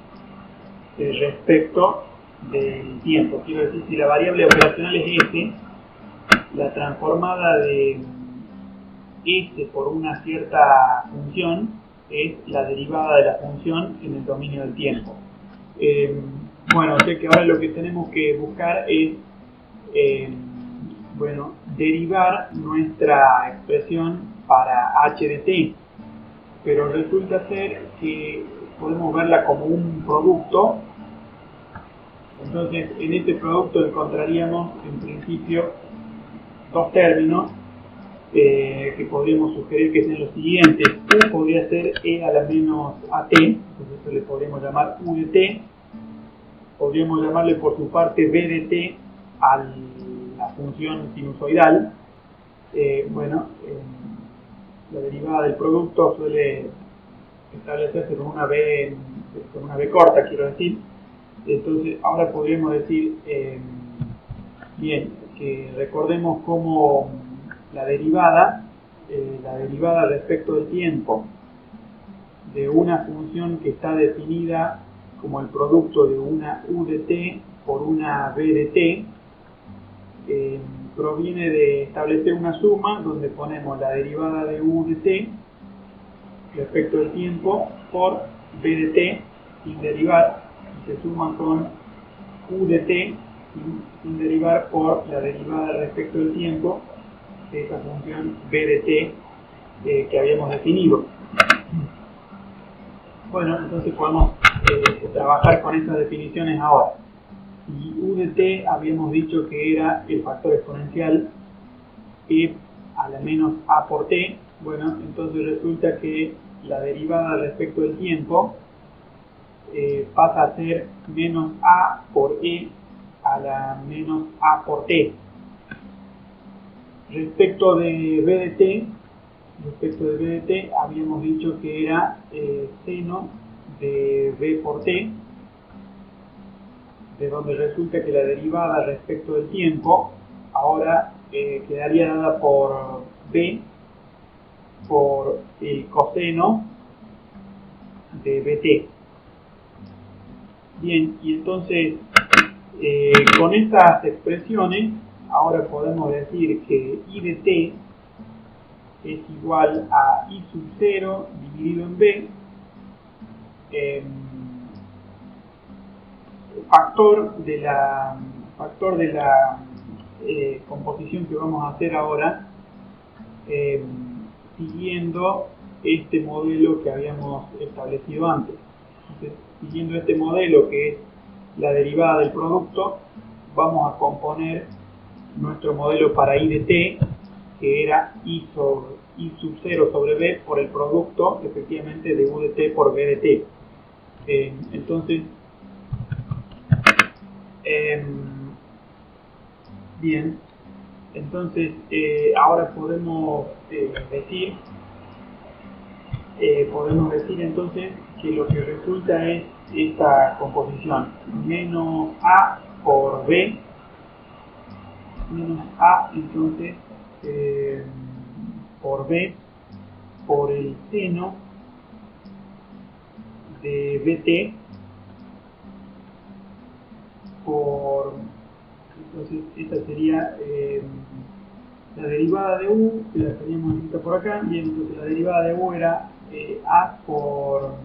respecto del tiempo. Quiero decir, si la variable operacional es S, la transformada de S por una cierta función es la derivada de la función en el dominio del tiempo. Bueno, sé que ahora lo que tenemos que buscar es derivar nuestra expresión para H de T, pero resulta ser que podemos verla como un producto. Entonces, en este producto encontraríamos en principio dos términos que podríamos sugerir que sean los siguientes. U podría ser E a la menos AT, entonces eso le podríamos llamar U de T. Podríamos llamarle por su parte B de T a la función sinusoidal. La derivada del producto suele establecerse con una B corta, quiero decir. Entonces, ahora podríamos decir, que recordemos cómo la derivada respecto del tiempo de una función que está definida como el producto de una U de T por una B de T, proviene de establecer una suma donde ponemos la derivada de U de T respecto del tiempo por B de T sin derivar, y se suma con U de T sin derivar por la derivada respecto del tiempo de esta función B de T que habíamos definido. Bueno, entonces podemos trabajar con estas definiciones ahora. Si U de T habíamos dicho que era el factor exponencial E a la menos A por T, bueno, entonces resulta que la derivada respecto del tiempo pasa a ser menos A por E a la menos A por T. Respecto de B de T habíamos dicho que era seno de B por T, de donde resulta que la derivada respecto del tiempo ahora quedaría dada por B por el coseno de BT. Bien, y entonces con estas expresiones ahora podemos decir que I de T es igual a I sub 0 dividido en B, factor de la composición que vamos a hacer ahora, siguiendo este modelo que habíamos establecido antes. Entonces, siguiendo este modelo que es la derivada del producto, vamos a componer nuestro modelo para I de T, que era I sub 0 sobre B por el producto, efectivamente, de U de T por B de T. Entonces, bien, entonces ahora podemos decir entonces que lo que resulta es esta composición: menos A por B, menos A entonces por B por el seno de BT por, entonces esta sería la derivada de U, que la teníamos escrita por acá. Bien, entonces la derivada de U era A por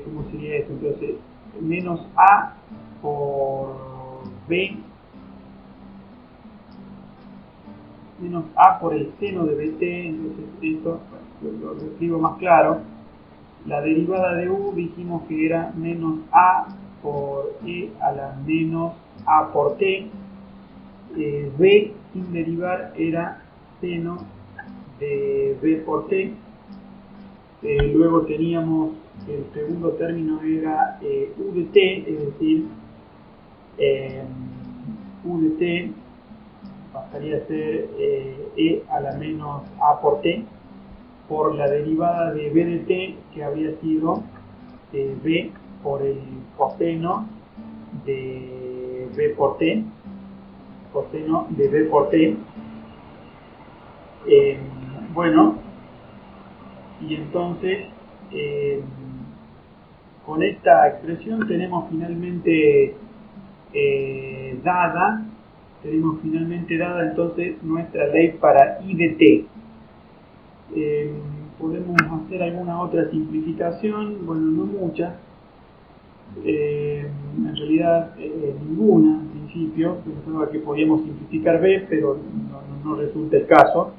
¿cómo sería esto? Entonces menos A por B menos A por el seno de BT. Entonces esto lo escribo más claro. La derivada de u dijimos que era menos a por e a la menos a por t. B sin derivar era seno de b por t. Luego teníamos el segundo término era u de t, es decir, u de t pasaría a ser e a la menos a por t por la derivada de b de t, que había sido b por el coseno de b por t, coseno de b por t. Bueno, y entonces con esta expresión tenemos finalmente dada entonces nuestra ley para I de t. Podemos hacer alguna otra simplificación, bueno, no muchas, en realidad ninguna en principio. Pensaba que podíamos simplificar b, pero no resulta el caso,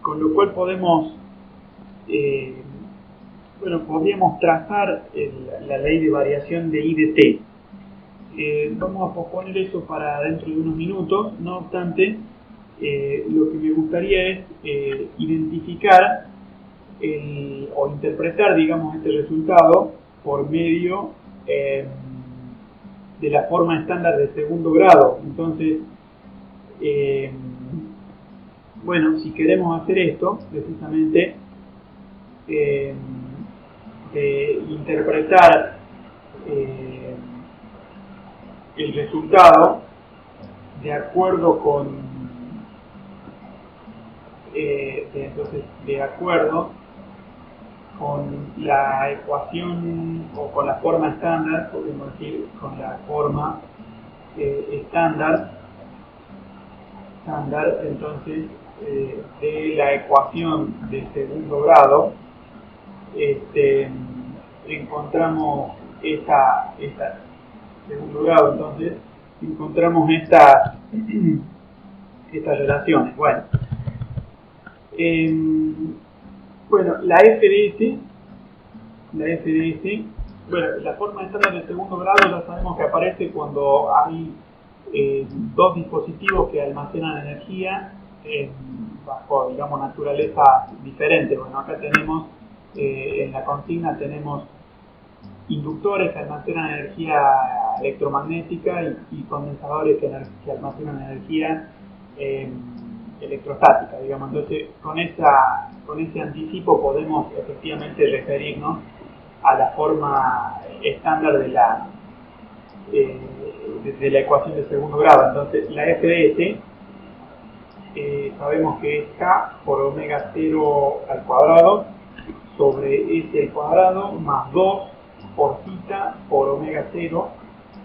con lo cual podríamos trazar la ley de variación de I de t. Vamos a posponer eso para dentro de unos minutos. No obstante, lo que me gustaría es identificar o interpretar, digamos, este resultado por medio de la forma estándar de segundo grado. Entonces, bueno, si queremos hacer esto, precisamente, de interpretar el resultado de acuerdo con de acuerdo con la ecuación o con la forma estándar, podemos decir con la forma estándar, entonces de la ecuación de segundo grado, encontramos esta segundo grado, entonces encontramos estas relaciones. Bueno, la f de s, bueno, la forma estándar de segundo grado ya sabemos que aparece cuando hay dos dispositivos que almacenan energía bajo, digamos, naturaleza diferente. Bueno, acá tenemos, en la consigna tenemos inductores que almacenan energía electromagnética y condensadores que almacenan energía electrostática, digamos. Entonces, con ese anticipo podemos efectivamente referirnos a la forma estándar de la ecuación de segundo grado. Entonces, la f de s sabemos que es k por omega 0 al cuadrado sobre s al cuadrado más 2 por θ por omega 0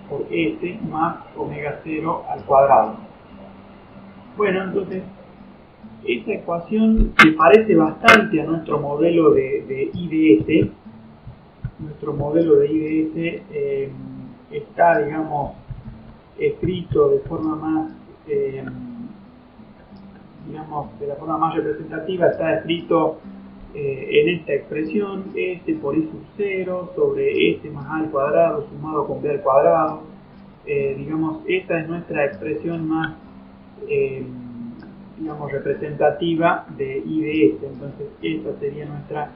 por s más omega 0 al cuadrado. Bueno, entonces esta ecuación se parece bastante a nuestro modelo de I de S. Nuestro modelo de I de S está, digamos, escrito de forma más, digamos, de la forma más representativa. Está escrito en esta expresión: S por I sub 0 sobre S más A al cuadrado sumado con B al cuadrado. Digamos, esta es nuestra expresión más digamos, representativa de I de S. Entonces, esta sería nuestra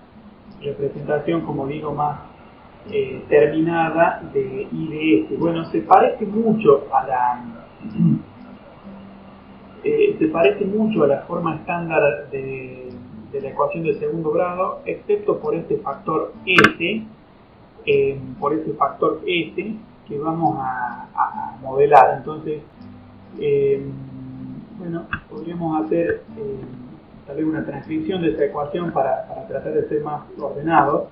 representación, como digo, más terminada de I de S. Bueno, se parece mucho a la forma estándar de la ecuación de segundo grado, excepto por este factor S, que vamos a modelar. Entonces, bueno, podríamos hacer tal vez una transcripción de esta ecuación para tratar de ser más ordenado.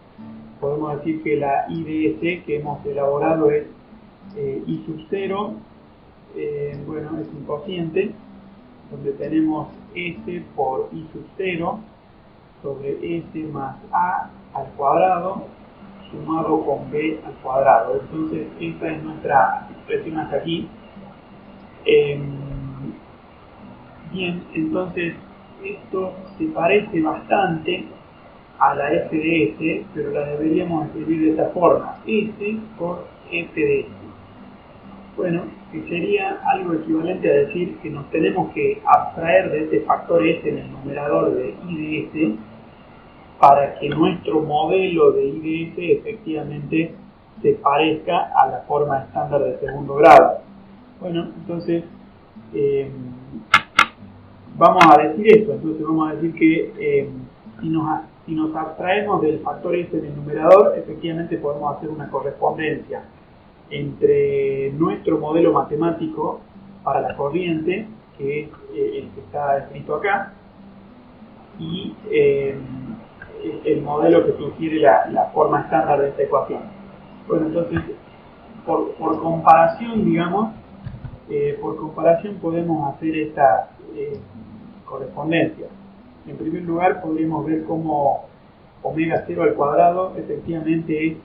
Podemos decir que la I de S que hemos elaborado es I sub 0, bueno, es un cociente, donde tenemos S por I sub 0 sobre S más A al cuadrado sumado con B al cuadrado. Entonces, esta es nuestra expresión hasta aquí. Bien, entonces esto se parece bastante a la f de s, pero la deberíamos escribir de esta forma, s por f de s. Bueno, que sería algo equivalente a decir que nos tenemos que abstraer de este factor s en el numerador de i de s para que nuestro modelo de i de s efectivamente se parezca a la forma estándar de segundo grado. Bueno, entonces vamos a decir eso. Entonces vamos a decir que si nos abstraemos del factor s en el numerador, efectivamente podemos hacer una correspondencia entre nuestro modelo matemático para la corriente, que es el que está escrito acá, y el modelo que sugiere la forma estándar de esta ecuación. Bueno, entonces, por comparación, digamos, por comparación podemos hacer esta correspondencia. En primer lugar, podríamos ver cómo omega 0 al cuadrado efectivamente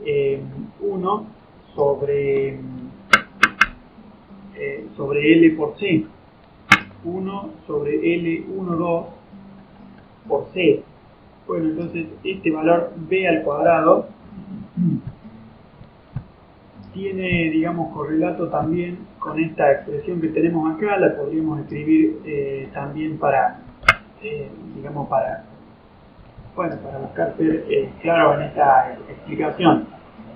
es 1 sobre L por C. 1 sobre L12 por C. Bueno, entonces este valor B al cuadrado tiene, digamos, correlato también con esta expresión que tenemos acá. La podríamos escribir también para, digamos, para buscar ser claro en esta explicación.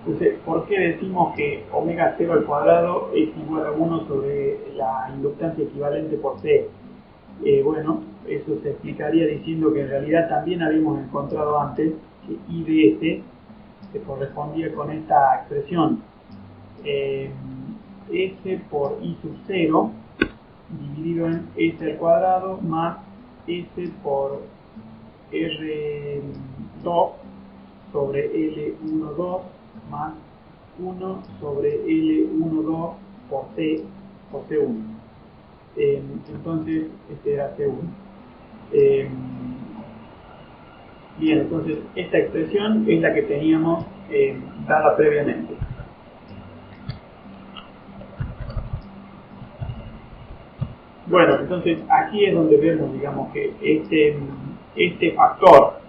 Entonces, ¿por qué decimos que omega 0 al cuadrado es igual a 1 sobre la inductancia equivalente por C? Bueno, eso se explicaría diciendo que en realidad también habíamos encontrado antes que I de S se correspondía con esta expresión. S por I sub 0 dividido en S al cuadrado más S por R2 sobre L12 más 1 sobre L12 por C1. Entonces, este era C1. Bien, entonces esta expresión es la que teníamos dada previamente. Bueno, entonces aquí es donde vemos, digamos, que este factor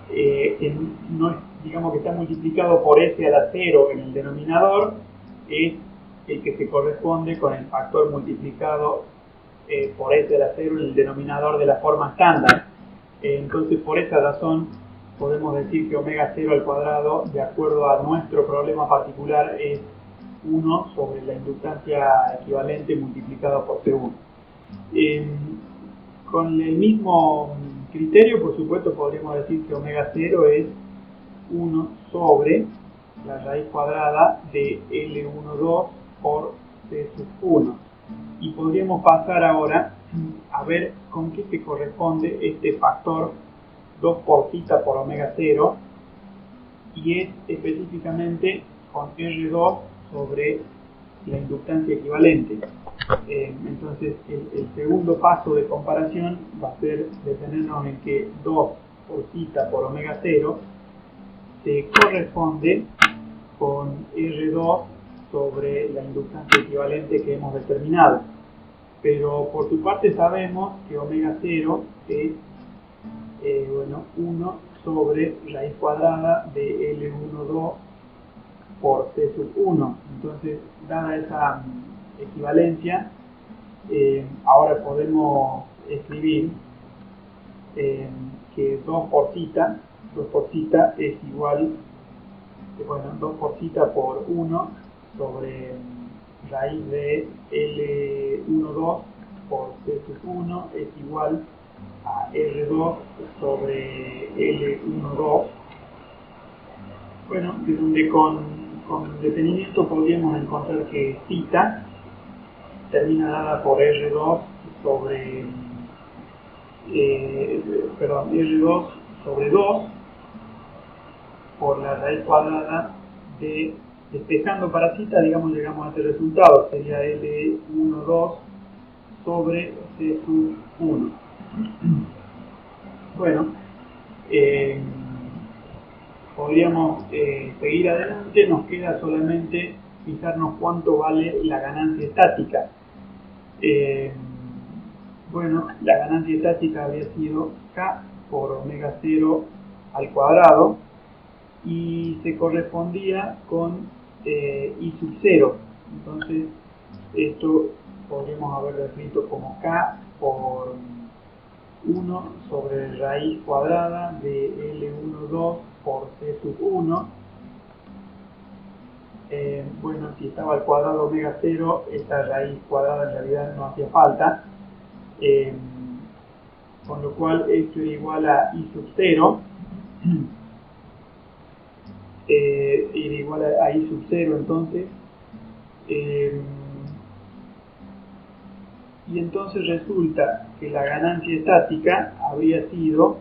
que no es, digamos, que está multiplicado por s a la 0 en el denominador, es el que se corresponde con el factor multiplicado por s a la 0 en el denominador de la forma estándar. Entonces, por esa razón podemos decir que omega 0 al cuadrado, de acuerdo a nuestro problema particular, es 1 sobre la inductancia equivalente multiplicado por C1. Con el mismo criterio, por supuesto, podríamos decir que omega 0 es 1 sobre la raíz cuadrada de L12 por C sub 1. Y podríamos pasar ahora a ver con qué se corresponde este factor 2 por θ por omega 0, y es específicamente con R2 sobre la inductancia equivalente. Entonces el segundo paso de comparación va a ser detenernos en que 2 por θ por omega 0 se corresponde con R2 sobre la inductancia equivalente que hemos determinado. Pero por su parte sabemos que omega 0 es 1 sobre raíz cuadrada de L12 por C sub 1. Entonces, dada esa equivalencia, ahora podemos escribir que 2 por θ es igual, 2 por θ por 1 sobre raíz de L12 por C sub 1 es igual a R2 sobre L12. Bueno, de donde con detenimiento podríamos encontrar que θ termina dada por R2 sobre R2 sobre 2 por la raíz cuadrada de, despejando para θ, digamos, llegamos a este resultado, sería L12 sobre C sub 1. Bueno, podríamos seguir adelante. Nos queda solamente fijarnos cuánto vale la ganancia estática. Bueno, la ganancia estática habría sido K por omega 0 al cuadrado, y se correspondía con I sub 0. Entonces esto podríamos haberlo escrito como K por 1 sobre raíz cuadrada de L12 por C sub 1. Bueno, si estaba al cuadrado omega 0, esta raíz cuadrada en realidad no hacía falta, con lo cual esto es igual a I sub 0, era igual a I sub 0 entonces, y entonces resulta que la ganancia estática habría sido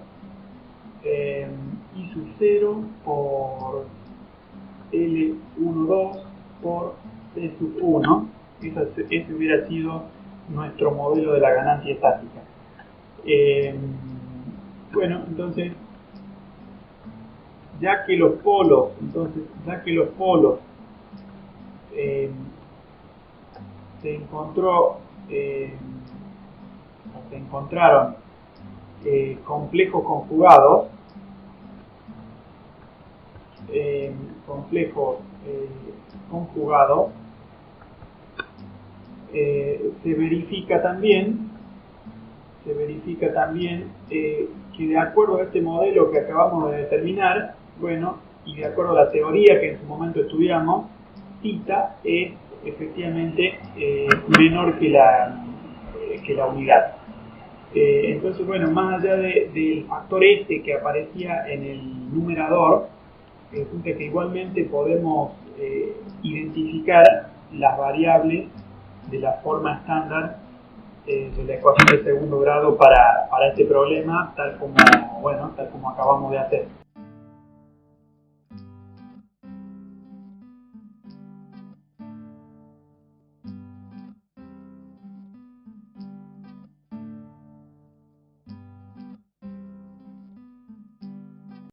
I sub 0 por L12 por C sub 1. Ese hubiera sido nuestro modelo de la ganancia estática. Bueno, entonces, ya que los polos se encontraron complejos conjugados, se verifica también que de acuerdo a este modelo que acabamos de determinar, bueno, y de acuerdo a la teoría que en su momento estudiamos, θ es efectivamente menor que la unidad. Entonces, bueno, más allá del factor este que aparecía en el numerador, resulta que igualmente podemos identificar las variables de la forma estándar de la ecuación de segundo grado para este problema, tal como acabamos de hacer.